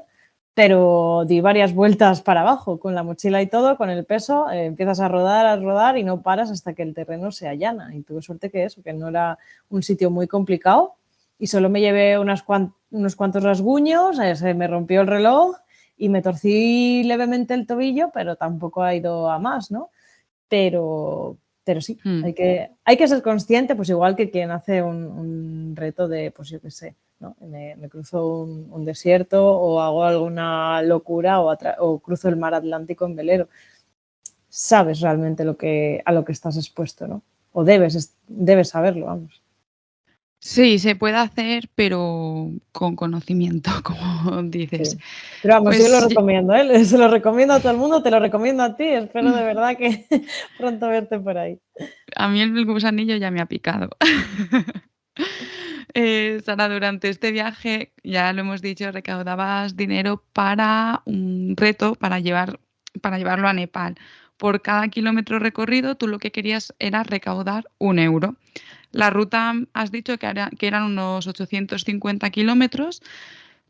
Speaker 2: pero di varias vueltas para abajo con la mochila y todo, con el peso, empiezas a rodar y no paras hasta que el terreno se allana. Y tuve suerte que eso, que no era un sitio muy complicado y solo me llevé unos cuantos rasguños, se me rompió el reloj y me torcí levemente el tobillo, pero tampoco ha ido a más, ¿no? Pero sí, hay que ser consciente, pues igual que quien hace un reto de, pues yo qué sé, ¿no? Me cruzo un desierto o hago alguna locura o cruzo el mar Atlántico en velero. Sabes realmente a lo que estás expuesto, ¿no? O debes saberlo, vamos.
Speaker 1: Sí, se puede hacer, pero con conocimiento, como dices.
Speaker 2: Sí. Pero vamos, yo lo
Speaker 1: Pues
Speaker 2: recomiendo, ¿eh? Se lo recomiendo a todo el mundo, te lo recomiendo a ti. Espero de verdad que pronto verte por ahí.
Speaker 1: a mí el gusanillo ya me ha picado. Sara, durante este viaje, ya lo hemos dicho, recaudabas dinero para un reto para llevarlo a Nepal. Por cada kilómetro recorrido, tú lo que querías era recaudar 1 euro. La ruta has dicho que eran unos 850 kilómetros.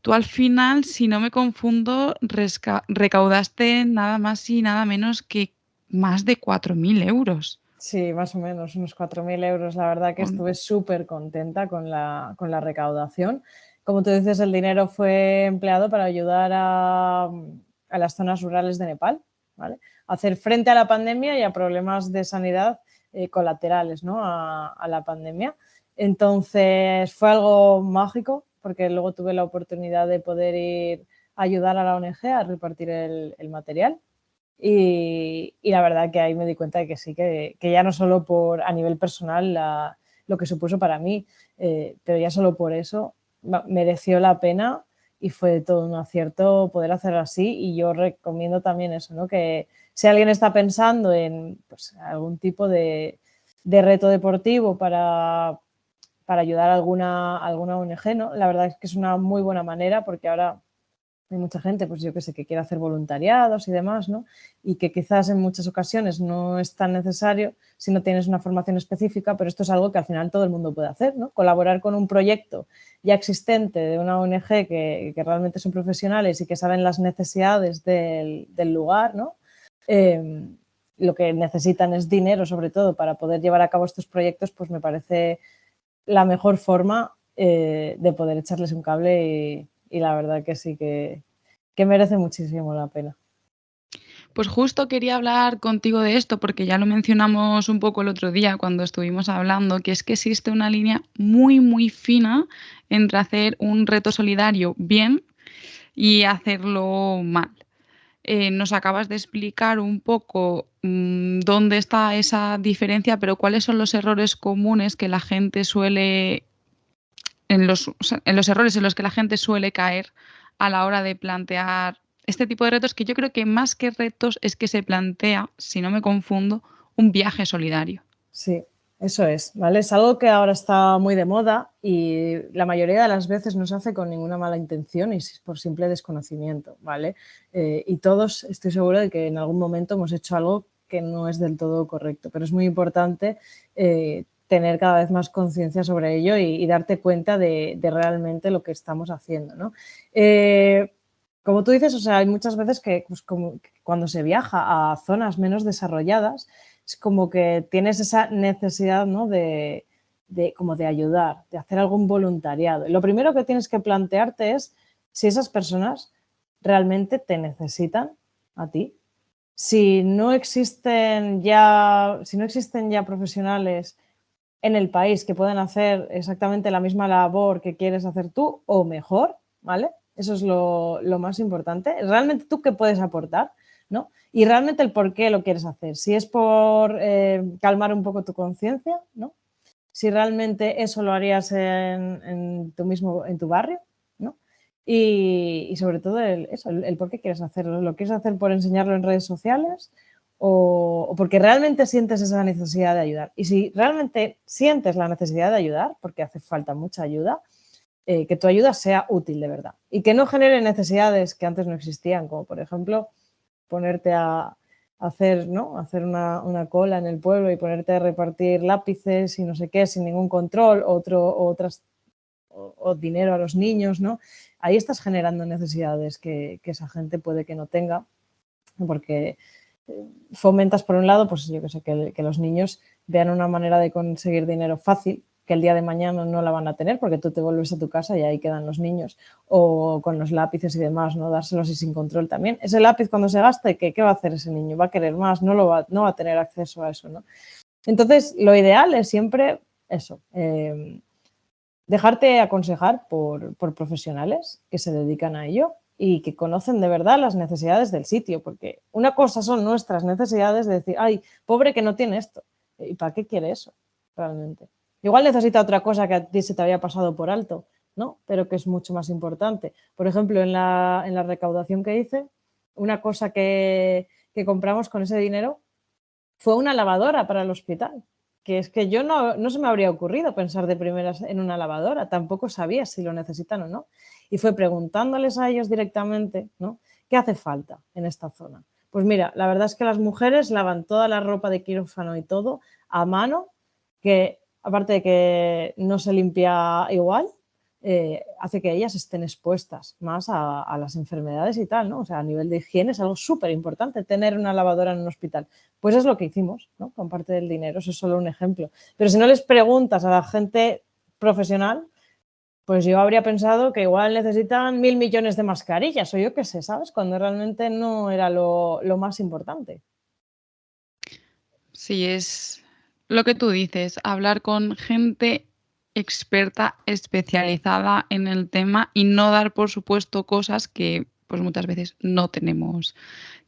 Speaker 1: Tú al final, si no me confundo, recaudaste nada más y nada menos que más de 4.000 euros.
Speaker 2: Sí, más o menos, unos 4.000 euros. La verdad que
Speaker 1: Con-
Speaker 2: estuve súper contenta con la recaudación. Como tú dices, el dinero fue empleado para ayudar a las zonas rurales de Nepal, ¿vale? Hacer frente a la pandemia y a problemas de sanidad colaterales, ¿no? A la pandemia. Entonces fue algo mágico porque luego tuve la oportunidad de poder ir a ayudar a la ONG a repartir el material. Y la verdad que ahí me di cuenta de que sí, que ya no solo a nivel personal lo que supuso para mí, pero ya solo por eso mereció la pena y fue todo un acierto poder hacerlo así. Y yo recomiendo también eso, ¿no? Que si alguien está pensando en pues, algún tipo de reto deportivo para ayudar a alguna ONG, ¿no? La verdad es que es una muy buena manera porque ahora hay mucha gente, pues yo que sé, que quiere hacer voluntariados y demás, ¿no? Y que quizás en muchas ocasiones no es tan necesario si no tienes una formación específica, pero esto es algo que al final todo el mundo puede hacer, ¿no? Colaborar con un proyecto ya existente de una ONG que realmente son profesionales y que saben las necesidades del lugar, ¿no? lo que necesitan es dinero, sobre todo, para poder llevar a cabo estos proyectos, pues me parece la mejor forma de poder echarles un cable y la verdad que sí que merece muchísimo la pena.
Speaker 1: Pues justo quería hablar contigo de esto, porque ya lo mencionamos un poco el otro día cuando estuvimos hablando, que es que existe una línea muy, muy fina entre hacer un reto solidario bien y hacerlo mal. Nos acabas de explicar un poco dónde está esa diferencia, pero cuáles son los errores comunes que la gente suele, en los errores en los que la gente suele caer a la hora de plantear este tipo de retos, que yo creo que más que retos es que se plantea, si no me confundo, un viaje solidario.
Speaker 2: Sí, eso es, ¿vale? Es algo que ahora está muy de moda y la mayoría de las veces no se hace con ninguna mala intención y por simple desconocimiento, ¿vale? Y todos estoy segura de que en algún momento hemos hecho algo que no es del todo correcto, pero es muy importante tener cada vez más conciencia sobre ello y darte cuenta de realmente lo que estamos haciendo, ¿no? Como tú dices, o sea, hay muchas veces que pues, cuando se viaja a zonas menos desarrolladas, es como que tienes esa necesidad, ¿no? Como de ayudar, de hacer algún voluntariado. Y lo primero que tienes que plantearte es si esas personas realmente te necesitan a ti. Si no existen ya profesionales en el país que puedan hacer exactamente la misma labor que quieres hacer tú o mejor, ¿vale? Eso es lo más importante. Realmente tú qué puedes aportar, ¿no? Y realmente el por qué lo quieres hacer. Si es por calmar un poco tu conciencia, ¿no? Si realmente eso lo harías en tu barrio, ¿no? Y sobre todo el por qué quieres hacerlo. ¿Lo quieres hacer por enseñarlo en redes sociales o porque realmente sientes esa necesidad de ayudar? Y si realmente sientes la necesidad de ayudar, porque hace falta mucha ayuda, que tu ayuda sea útil de verdad y que no genere necesidades que antes no existían, como por ejemplo ponerte a hacer, ¿no? Hacer una cola en el pueblo y ponerte a repartir lápices y no sé qué sin ningún control, o dinero a los niños, ¿no? Ahí estás generando necesidades que esa gente puede que no tenga, porque fomentas por un lado, pues yo que sé, que los niños vean una manera de conseguir dinero fácil, que el día de mañana no la van a tener porque tú te vuelves a tu casa y ahí quedan los niños, o con los lápices y demás, ¿no? Dárselos y sin control también. Ese lápiz cuando se gaste, ¿qué va a hacer ese niño? ¿Va a querer más? No va a tener acceso a eso, ¿no? Entonces, lo ideal es siempre eso, dejarte aconsejar por profesionales que se dedican a ello y que conocen de verdad las necesidades del sitio, porque una cosa son nuestras necesidades de decir, ay, pobre que no tiene esto, ¿y para qué quiere eso realmente? Igual necesita otra cosa que a ti se te había pasado por alto, ¿no? Pero que es mucho más importante. Por ejemplo, en la recaudación que hice, una cosa que compramos con ese dinero fue una lavadora para el hospital, que es que yo no se me habría ocurrido pensar de primeras en una lavadora, tampoco sabía si lo necesitan o no. Y fue preguntándoles a ellos directamente, ¿no? ¿Qué hace falta en esta zona? Pues mira, la verdad es que las mujeres lavan toda la ropa de quirófano y todo a mano, que aparte de que no se limpia igual, hace que ellas estén expuestas más a las enfermedades y tal, ¿no? O sea, a nivel de higiene es algo súper importante tener una lavadora en un hospital. Pues es lo que hicimos, ¿no? Con parte del dinero, eso es solo un ejemplo. Pero si no les preguntas a la gente profesional, pues yo habría pensado que igual necesitan 1.000 millones de mascarillas o yo qué sé, ¿sabes? Cuando realmente no era lo más importante.
Speaker 1: Sí, es lo que tú dices, hablar con gente experta, especializada en el tema y no dar por supuesto cosas que pues muchas veces no tenemos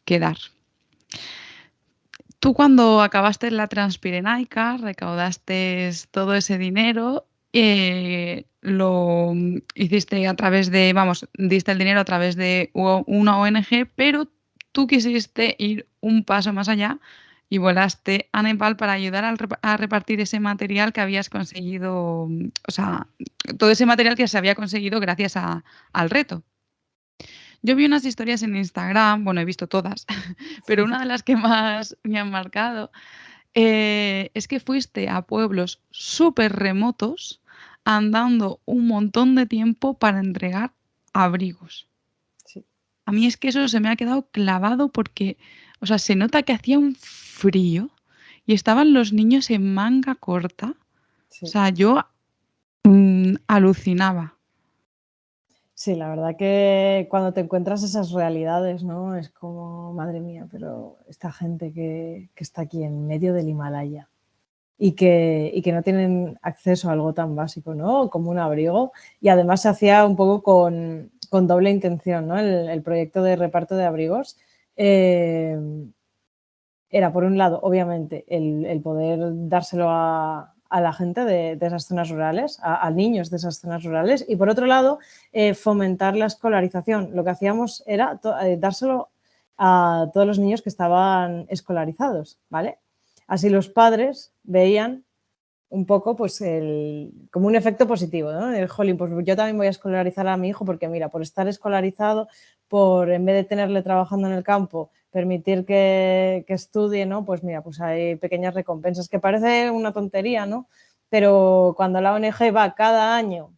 Speaker 1: que dar. Tú cuando acabaste la Transpirenaica, recaudaste todo ese dinero, lo hiciste a través de, vamos, diste el dinero a través de una ONG, pero tú quisiste ir un paso más allá y volaste a Nepal para ayudar a repartir ese material que habías conseguido, o sea, todo ese material que se había conseguido gracias al reto. Yo vi unas historias en Instagram, bueno, he visto todas, pero una de las que más me han marcado es que fuiste a pueblos súper remotos andando un montón de tiempo para entregar abrigos.
Speaker 2: Sí.
Speaker 1: A mí es que eso se me ha quedado clavado porque, o sea, se nota que hacía un frío y estaban los niños en manga corta. O
Speaker 2: Sí.
Speaker 1: sea, yo alucinaba.
Speaker 2: Sí, la verdad que cuando te encuentras esas realidades, ¿no? Es como, madre mía, pero esta gente que está aquí en medio del Himalaya y que no tienen acceso a algo tan básico, ¿no? Como un abrigo. Y además se hacía un poco con doble intención, ¿no? El proyecto de reparto de abrigos eh, era, por un lado, obviamente, el poder dárselo a la gente de esas zonas rurales, a niños de esas zonas rurales, y por otro lado, fomentar la escolarización. Lo que hacíamos era dárselo a todos los niños que estaban escolarizados, ¿vale? Así los padres veían un poco pues como un efecto positivo, ¿no? El jolín, pues yo también voy a escolarizar a mi hijo porque mira, por estar escolarizado, por en vez de tenerle trabajando en el campo, permitir que estudie, ¿no? Pues mira, pues hay pequeñas recompensas, que parece una tontería, ¿no? Pero cuando la ONG va cada año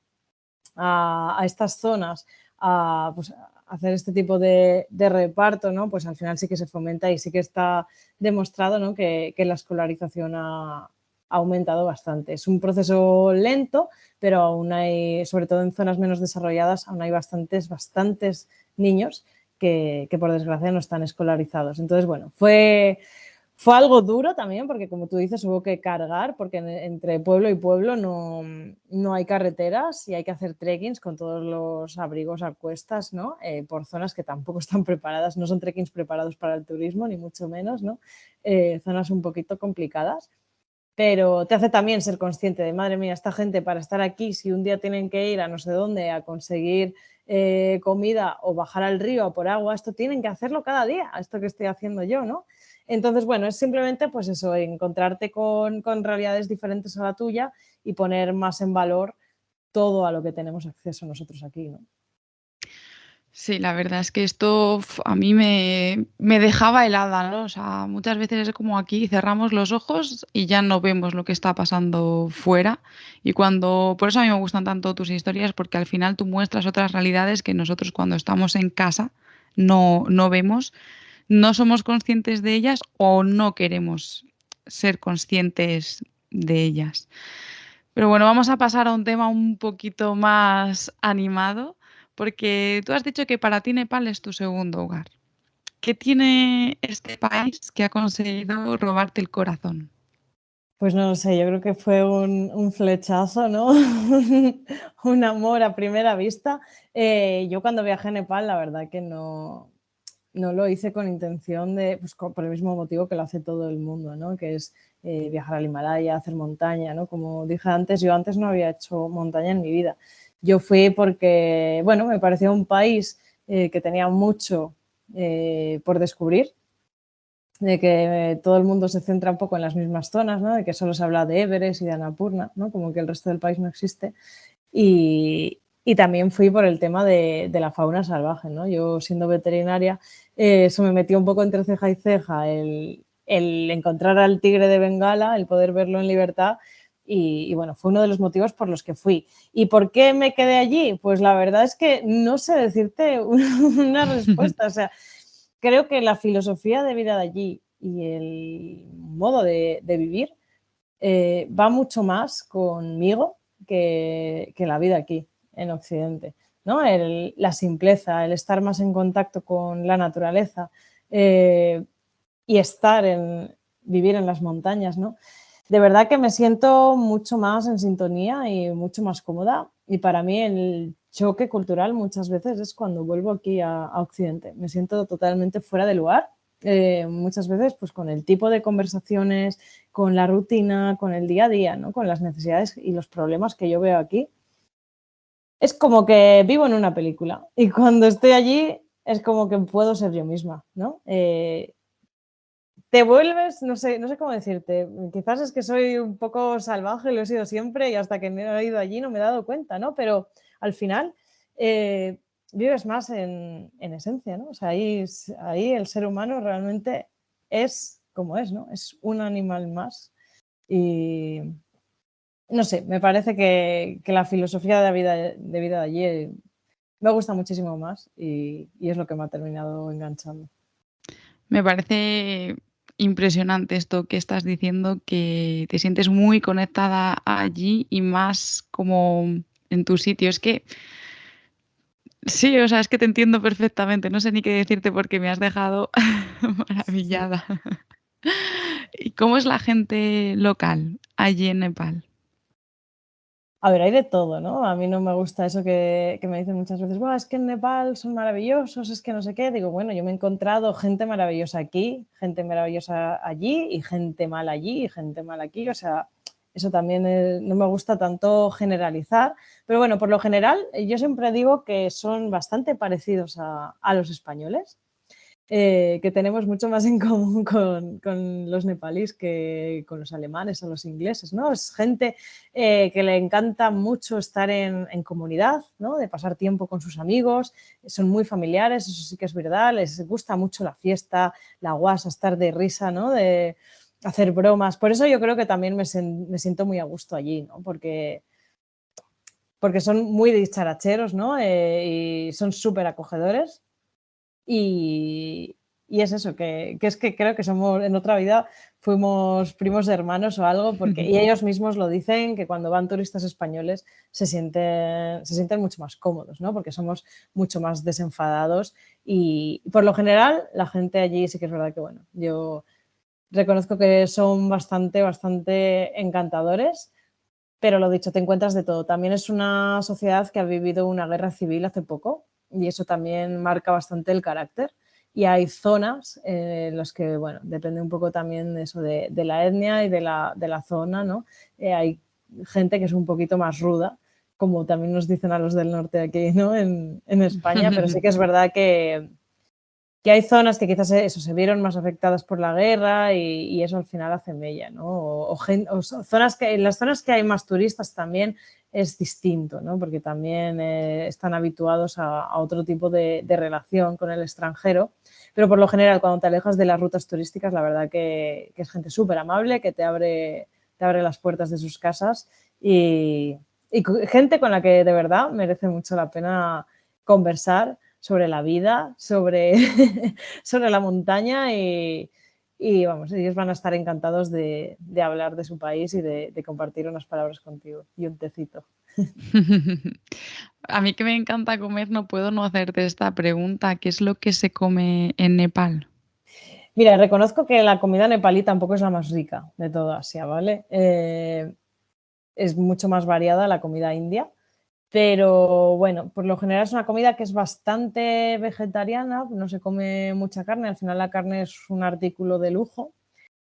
Speaker 2: a estas zonas a, pues, a hacer este tipo de reparto, ¿no? Pues al final sí que se fomenta y sí que está demostrado, ¿no? que la escolarización ha aumentado bastante. Es un proceso lento, pero aún hay, sobre todo en zonas menos desarrolladas, aún hay bastantes niños que por desgracia no están escolarizados. Entonces, bueno, fue algo duro también, porque como tú dices, hubo que cargar, porque entre pueblo y pueblo no hay carreteras y hay que hacer trekkings con todos los abrigos a cuestas, ¿no? Por zonas que tampoco están preparadas, no son trekkings preparados para el turismo, ni mucho menos, ¿no? Zonas un poquito complicadas, pero te hace también ser consciente de, madre mía, esta gente para estar aquí, si un día tienen que ir a no sé dónde a conseguir comida o bajar al río a por agua, esto tienen que hacerlo cada día, esto que estoy haciendo yo, ¿no? Entonces, bueno, es simplemente pues eso, encontrarte con realidades diferentes a la tuya y poner más en valor todo a lo que tenemos acceso nosotros aquí, ¿no?
Speaker 1: Sí, la verdad es que esto a mí me dejaba helada, ¿no? O sea, muchas veces es como aquí cerramos los ojos y ya no vemos lo que está pasando fuera. Y cuando, por eso a mí me gustan tanto tus historias, porque al final tú muestras otras realidades que nosotros cuando estamos en casa no vemos, no somos conscientes de ellas o no queremos ser conscientes de ellas. Pero bueno, vamos a pasar a un tema un poquito más animado, porque tú has dicho que para ti Nepal es tu segundo hogar. ¿Qué tiene este país que ha conseguido robarte el corazón?
Speaker 2: Pues no lo sé, yo creo que fue un flechazo, ¿no? Un amor a primera vista. Yo cuando viajé a Nepal, la verdad que no lo hice con intención de, pues por el mismo motivo que lo hace todo el mundo, ¿no? Que es viajar al Himalaya, hacer montaña, ¿no? Como dije antes, yo antes no había hecho montaña en mi vida. Yo fui porque, bueno, me parecía un país que tenía mucho por descubrir, de que todo el mundo se centra un poco en las mismas zonas, ¿no? De que solo se habla de Everest y de Annapurna, ¿no? Como que el resto del país no existe. Y también fui por el tema de la fauna salvaje, ¿no? Yo siendo veterinaria, eso me metió un poco entre ceja y ceja el encontrar al tigre de Bengala, el poder verlo en libertad y bueno, fue uno de los motivos por los que fui. ¿Y por qué me quedé allí? Pues la verdad es que no sé decirte una respuesta, o sea, creo que la filosofía de vida de allí y el modo de vivir va mucho más conmigo que la vida aquí, en Occidente, ¿no? La simpleza, el estar más en contacto con la naturaleza eh, y vivir en las montañas, ¿no? De verdad que me siento mucho más en sintonía y mucho más cómoda y para mí el choque cultural muchas veces es cuando vuelvo aquí a Occidente. Me siento totalmente fuera de lugar, muchas veces pues con el tipo de conversaciones, con la rutina, con el día a día, ¿no? Con las necesidades y los problemas que yo veo aquí. Es como que vivo en una película y cuando estoy allí es como que puedo ser yo misma, ¿no? Te vuelves, no sé cómo decirte, quizás es que soy un poco salvaje, lo he sido siempre y hasta que no he ido allí no me he dado cuenta, ¿no? Pero al final eh, vives más en esencia, ¿no? O sea, ahí el ser humano realmente es como es, ¿no? Es un animal más y no sé, me parece que la filosofía de vida de allí me gusta muchísimo más y es lo que me ha terminado enganchando.
Speaker 1: Me parece impresionante esto que estás diciendo, que te sientes muy conectada allí y más como en tu sitio. Es que sí, o sea, es que te entiendo perfectamente. No sé ni qué decirte porque me has dejado
Speaker 2: Sí.
Speaker 1: maravillada. ¿Y cómo es la gente local allí en Nepal?
Speaker 2: A ver, hay de todo, ¿no? A mí no me gusta eso que me dicen muchas veces: "Buah, es que en Nepal son maravillosos, es que no sé qué". Digo, bueno, yo me he encontrado gente maravillosa aquí, gente maravillosa allí y gente mala allí y gente mala aquí. O sea, eso también, no me gusta tanto generalizar, pero bueno, por lo general, yo siempre digo que son bastante parecidos a los españoles. Que tenemos mucho más en común con los nepalíes que con los alemanes o los ingleses, ¿no? Es gente que le encanta mucho estar en comunidad, ¿no? De pasar tiempo con sus amigos, son muy familiares, eso sí que es verdad, les gusta mucho la fiesta, la guasa, estar de risa, ¿no? De hacer bromas. Por eso yo creo que también me siento muy a gusto allí, ¿no? Porque son muy dicharacheros, ¿no? Y son súper acogedores y, y es eso, que es que creo que somos, en otra vida fuimos primos hermanos o algo, porque, y ellos mismos lo dicen, que cuando van turistas españoles se sienten mucho más cómodos, ¿no? Porque somos mucho más desenfadados y por lo general la gente allí sí que es verdad que, bueno, yo reconozco que son bastante encantadores, pero lo dicho, te encuentras de todo. También es una sociedad que ha vivido una guerra civil hace poco y eso también marca bastante el carácter. Y hay zonas en las que, bueno, depende un poco también de eso de la etnia y de la zona, ¿no? Hay gente que es un poquito más ruda, como también nos dicen a los del norte aquí, ¿no? En España, pero sí que es verdad que hay zonas que quizás eso, se vieron más afectadas por la guerra y eso al final hace mella, ¿no? Zonas que, en las zonas que hay más turistas también es distinto, ¿no? Porque también están habituados a otro tipo de relación con el extranjero, pero por lo general cuando te alejas de las rutas turísticas, la verdad que es gente súper amable, que te abre las puertas de sus casas y gente con la que de verdad merece mucho la pena conversar sobre la vida, sobre, sobre la montaña y vamos, ellos van a estar encantados de hablar de su país y de compartir unas palabras contigo y un tecito.
Speaker 1: A mí que me encanta comer, no puedo no hacerte esta pregunta, ¿qué es lo que se come en Nepal?
Speaker 2: Mira, reconozco que la comida nepalí tampoco es la más rica de toda Asia, ¿vale? Es mucho más variada la comida india. Pero bueno, por lo general es una comida que es bastante vegetariana, no se come mucha carne, al final la carne es un artículo de lujo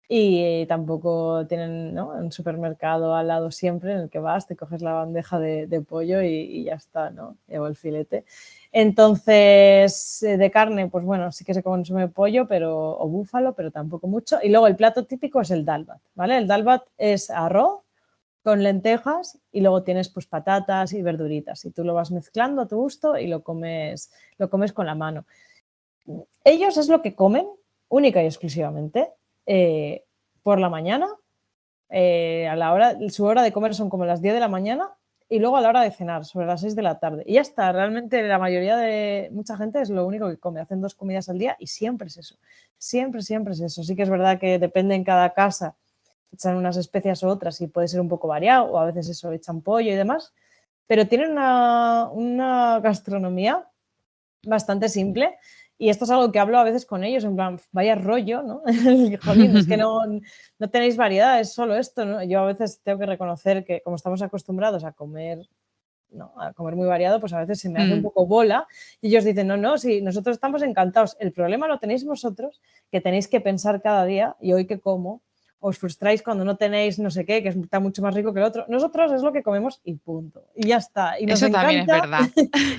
Speaker 2: y tampoco tienen, ¿no?, un supermercado al lado siempre en el que vas, te coges la bandeja de pollo y ya está, ¿no? O el filete. Entonces, de carne, pues bueno, sí que se consume pollo o búfalo, pero tampoco mucho. Y luego el plato típico es el dalbat, ¿vale? El dalbat es arroz con lentejas y luego tienes pues patatas y verduritas y tú lo vas mezclando a tu gusto y lo comes con la mano. Ellos es lo que comen única y exclusivamente eh, por la mañana, su hora de comer son como las 10 de la mañana y luego a la hora de cenar, sobre las 6 de la tarde. Y ya está, realmente la mayoría de mucha gente es lo único que come, hacen 2 comidas al día y siempre es eso, siempre es eso. Sí que es verdad que depende en cada casa echan unas especias u otras y puede ser un poco variado, o a veces eso, echan pollo y demás, pero tienen una gastronomía bastante simple y esto es algo que hablo a veces con ellos, en plan, vaya rollo, ¿no? Jolín, es que no tenéis variedad, es solo esto, ¿no? Yo a veces tengo que reconocer que como estamos acostumbrados a comer, ¿no?, a comer muy variado, pues a veces se me hace un
Speaker 1: Mm.
Speaker 2: poco bola y ellos dicen, no, no, sí, nosotros estamos encantados. El problema lo tenéis vosotros, que tenéis que pensar cada día y hoy que como, os frustráis cuando no tenéis no sé qué, que está mucho más rico que el otro. Nosotros es lo que comemos y punto. Y ya está. Y nos
Speaker 1: Eso también es
Speaker 2: encanta,
Speaker 1: verdad.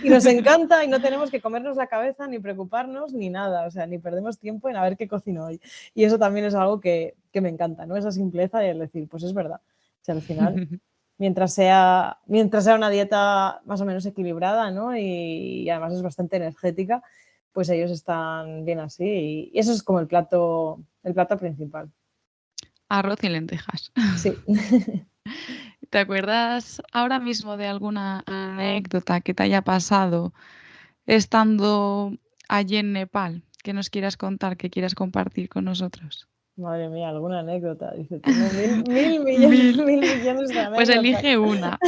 Speaker 2: y nos encanta y no tenemos que comernos la cabeza ni preocuparnos ni nada. O sea, ni perdemos tiempo en a ver qué cocino hoy. Y eso también es algo que me encanta, ¿no? Esa simpleza y el decir, pues es verdad. O sea, al final mientras sea una dieta más o menos equilibrada, ¿no? Y además es bastante energética, pues ellos están bien así. Y eso es como el plato principal.
Speaker 1: Arroz y lentejas.
Speaker 2: Sí.
Speaker 1: ¿Te acuerdas ahora mismo de alguna anécdota que te haya pasado estando allí en Nepal, que nos quieras contar, que quieras compartir con nosotros?
Speaker 2: Madre mía, alguna anécdota. Dice, tengo mil
Speaker 1: Mil.
Speaker 2: millones de
Speaker 1: Pues
Speaker 2: anécdotas.
Speaker 1: elige una.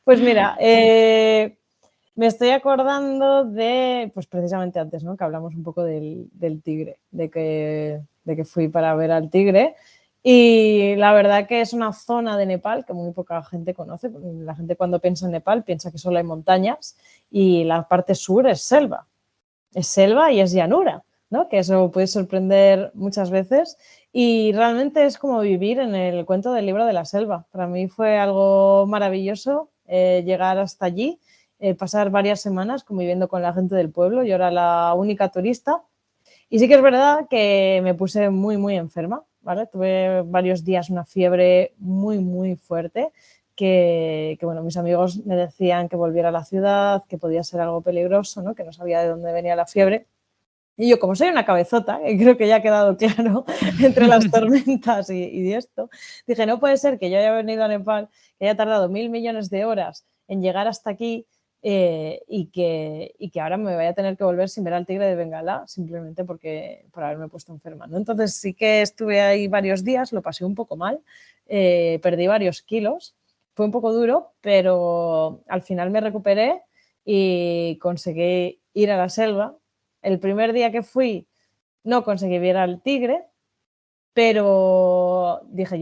Speaker 2: Pues mira, me estoy acordando de, pues precisamente antes, ¿no? Que hablamos un poco del tigre, de que fui para ver al tigre. Y la verdad que es una zona de Nepal que muy poca gente conoce. La gente cuando piensa en Nepal piensa que solo hay montañas y la parte sur es selva. Es selva y es llanura, ¿no? Que eso puede sorprender muchas veces y realmente es como vivir en el cuento del libro de la selva. Para mí fue algo maravilloso llegar hasta allí, pasar varias semanas conviviendo con la gente del pueblo. Yo era la única turista y sí que es verdad que me puse muy, muy enferma, ¿vale? Tuve varios días una fiebre muy, muy fuerte bueno, mis amigos me decían que volviera a la ciudad, que podía ser algo peligroso, ¿no? Que no sabía de dónde venía la fiebre. Y yo, como soy una cabezota, y creo que ya ha quedado claro entre las tormentas y esto, dije, no puede ser que yo haya venido a Nepal, que haya tardado 1.000 millones de horas en llegar hasta aquí y que ahora me vaya a tener que volver sin ver al tigre de Bengala, simplemente por haberme puesto enferma, ¿no? Entonces sí que estuve ahí varios días, lo pasé un poco mal, perdí varios kilos, fue un poco duro, pero al final me recuperé y conseguí ir a la selva. El primer día que fui no conseguí ver al tigre, pero dije,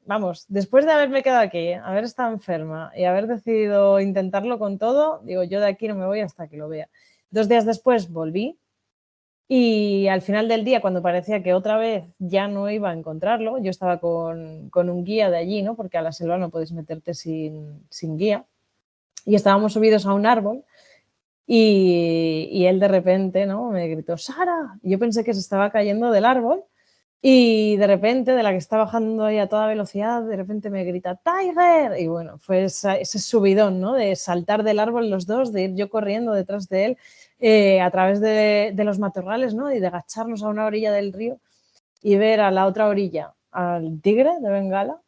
Speaker 2: vamos, después de haberme quedado aquí, haber estado enferma y haber decidido intentarlo con todo, digo, yo de aquí no me voy hasta que lo vea. 2 días después volví y al final del día, cuando parecía que otra vez ya no iba a encontrarlo, yo estaba con un guía de allí, ¿no? Porque a la selva no puedes meterte sin guía. Y estábamos subidos a un árbol y él de repente, ¿no? Me gritó, Sara. Y yo pensé que se estaba cayendo del árbol y de repente, de la que está bajando ahí a toda velocidad, de repente me grita, Tiger. Y bueno, fue ese subidón, ¿no? De saltar del árbol los dos, de ir yo corriendo detrás de él a través de los matorrales, ¿no? Y de agacharnos a una orilla del río y ver a la otra orilla al tigre de Bengala.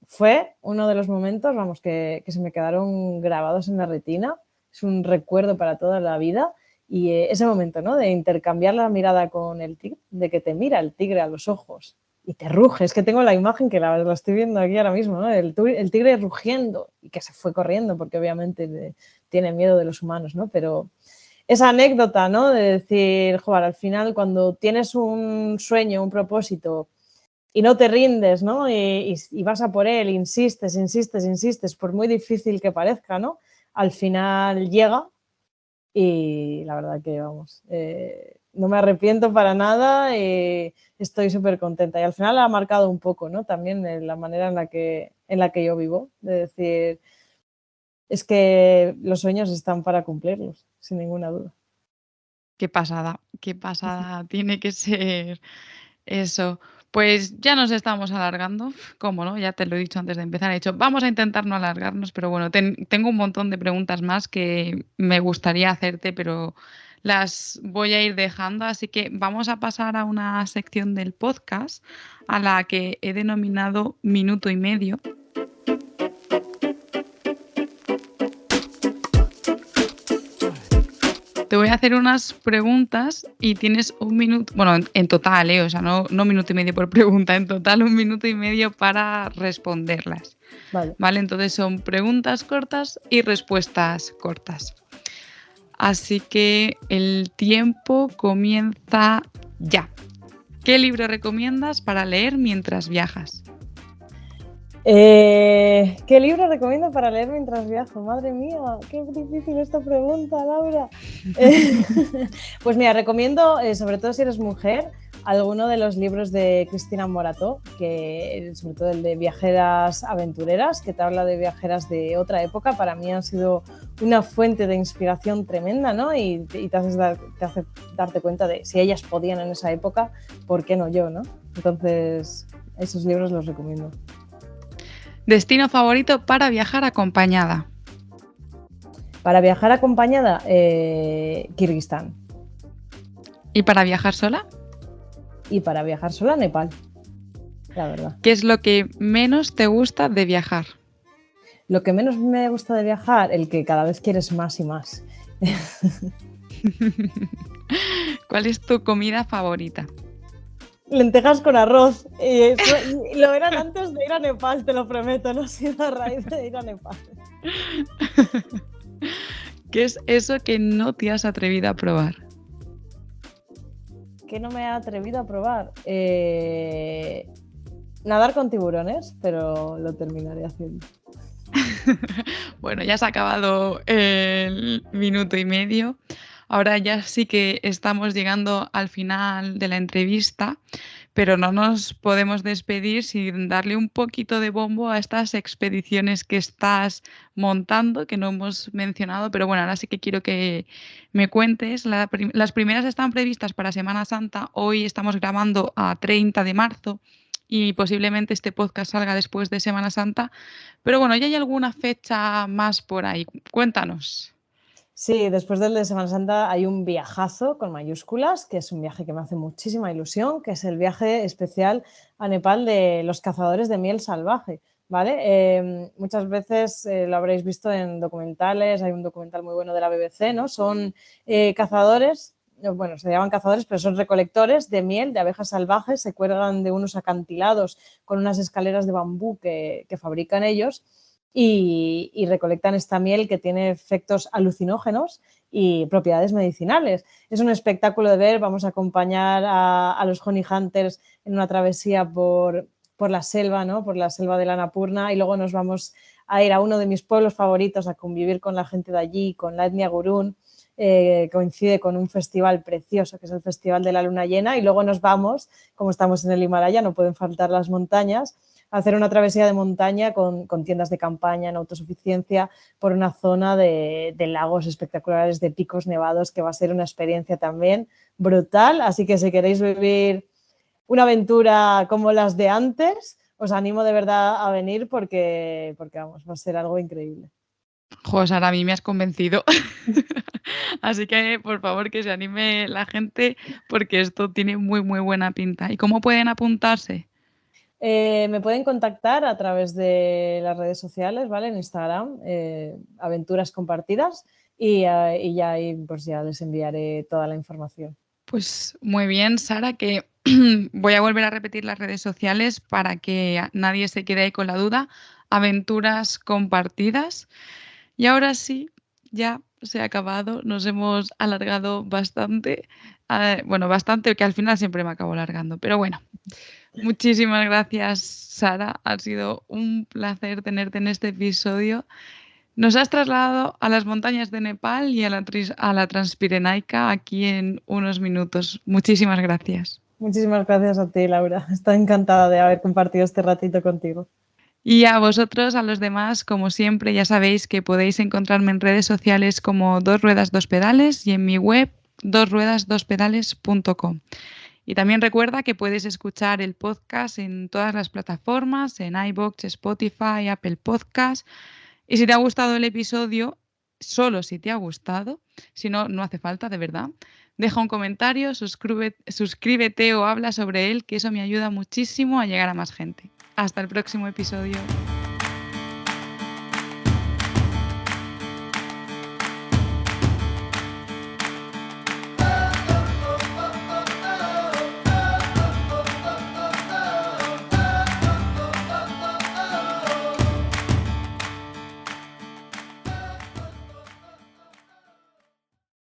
Speaker 2: Fue uno de los momentos, vamos, que se me quedaron grabados en la retina. Es un recuerdo para toda la vida. Y ese momento, ¿no? De intercambiar la mirada con el tigre, de que te mira el tigre a los ojos y te ruge. Es que tengo la imagen que la estoy viendo aquí ahora mismo, ¿no? El tigre rugiendo y que se fue corriendo porque obviamente tiene miedo de los humanos, ¿no? Pero esa anécdota, ¿no? De decir, joder, al final cuando tienes un sueño, un propósito y no te rindes, ¿no? Y vas a por él, insistes, por muy difícil que parezca, ¿no? Al final llega y la verdad que, vamos, no me arrepiento para nada y estoy súper contenta. Y al final ha marcado un poco, ¿no? También la manera en la que yo vivo, de decir, es que los sueños están para cumplirlos, sin ninguna duda.
Speaker 1: Qué pasada tiene que ser eso. Pues ya nos estamos alargando, cómo no, ya te lo he dicho antes de empezar, he dicho, vamos a intentar no alargarnos, pero bueno, tengo un montón de preguntas más que me gustaría hacerte, pero las voy a ir dejando, así que vamos a pasar a una sección del podcast a la que he denominado minuto y medio. Te voy a hacer unas preguntas y tienes un minuto, bueno, en total, o sea, no minuto y medio por pregunta, en total 1 minuto y medio para responderlas.
Speaker 2: Vale.
Speaker 1: ¿Vale? Entonces son preguntas cortas y respuestas cortas. Así que el tiempo comienza ya. ¿Qué libro recomiendas para leer mientras viajas?
Speaker 2: ¿Qué libro recomiendo para leer mientras viajo? Madre mía, qué difícil esta pregunta, Laura. Pues mira, recomiendo, sobre todo si eres mujer, alguno de los libros de Cristina Morató, que sobre todo el de Viajeras Aventureras, que te habla de viajeras de otra época. Para mí han sido una fuente de inspiración tremenda, ¿no? Y te hace darte cuenta de si ellas podían en esa época, ¿por qué no yo, no? Entonces, esos libros los recomiendo.
Speaker 1: Destino favorito para viajar acompañada.
Speaker 2: Para viajar acompañada, Kirguistán.
Speaker 1: ¿Y para viajar sola?
Speaker 2: Y para viajar sola, Nepal, la verdad.
Speaker 1: ¿Qué es lo que menos te gusta de viajar?
Speaker 2: Lo que menos me gusta de viajar, el que cada vez quieres más y más.
Speaker 1: ¿Cuál es tu comida favorita?
Speaker 2: Lentejas con arroz. Y lo eran antes de ir a Nepal, te lo prometo, no ha sido a raíz de ir a Nepal.
Speaker 1: ¿Qué es eso que no te has atrevido a probar?
Speaker 2: ¿Qué no me he atrevido a probar? Nadar con tiburones, pero lo terminaré haciendo.
Speaker 1: Bueno, ya se ha acabado el minuto y medio. Ahora ya sí que estamos llegando al final de la entrevista, pero no nos podemos despedir sin darle un poquito de bombo a estas expediciones que estás montando, que no hemos mencionado, pero bueno, ahora sí que quiero que me cuentes. Las primeras están previstas para Semana Santa, hoy estamos grabando a 30 de marzo y posiblemente este podcast salga después de Semana Santa, pero bueno, ¿ya hay alguna fecha más por ahí? Cuéntanos.
Speaker 2: Sí, después del de Semana Santa hay un viajazo con mayúsculas, que es un viaje que me hace muchísima ilusión, que es el viaje especial a Nepal de los cazadores de miel salvaje, ¿vale? Muchas veces lo habréis visto en documentales, hay un documental muy bueno de la BBC, ¿no? Son cazadores, bueno, se llaman cazadores, pero son recolectores de miel de abejas salvajes, se cuelgan de unos acantilados con unas escaleras de bambú que fabrican ellos. Y recolectan esta miel que tiene efectos alucinógenos y propiedades medicinales. Es un espectáculo de ver, vamos a acompañar a los honey hunters en una travesía por la selva, ¿no? Por la selva de la Annapurna, y luego nos vamos a ir a uno de mis pueblos favoritos a convivir con la gente de allí, con la etnia gurún. Coincide con un festival precioso que es el Festival de la Luna Llena, y luego nos vamos, como estamos en el Himalaya, no pueden faltar las montañas, hacer una travesía de montaña con tiendas de campaña en autosuficiencia por una zona de lagos espectaculares, de picos nevados, que va a ser una experiencia también brutal. Así que si queréis vivir una aventura como las de antes, os animo de verdad a venir porque vamos, va a ser algo increíble.
Speaker 1: Jo, Sara, a mí me has convencido. Así que, por favor, que se anime la gente porque esto tiene muy, muy buena pinta. ¿Y cómo pueden apuntarse?
Speaker 2: Me pueden contactar a través de las redes sociales, ¿vale? En Instagram, Aventuras Compartidas, y ya ahí pues ya les enviaré toda la información.
Speaker 1: Pues muy bien, Sara, que voy a volver a repetir las redes sociales para que nadie se quede ahí con la duda. Aventuras compartidas. Y ahora sí, ya se ha acabado. Nos hemos alargado bastante. Bueno, bastante, que al final siempre me acabo alargando. Pero bueno, muchísimas gracias, Sara. Ha sido un placer tenerte en este episodio. Nos has trasladado a las montañas de Nepal y a la Transpirenaica aquí en unos minutos. Muchísimas gracias.
Speaker 2: Muchísimas gracias a ti, Laura. Estoy encantada de haber compartido este ratito contigo.
Speaker 1: Y a vosotros, a los demás, como siempre, ya sabéis que podéis encontrarme en redes sociales como Dos Ruedas Dos Pedales y en mi web dosruedasdospedales.com. Y también recuerda que puedes escuchar el podcast en todas las plataformas, en iVoox, Spotify, Apple Podcast. Y si te ha gustado el episodio, solo si te ha gustado, si no, no hace falta, de verdad, deja un comentario, suscríbete o habla sobre él, que eso me ayuda muchísimo a llegar a más gente. Hasta el próximo episodio.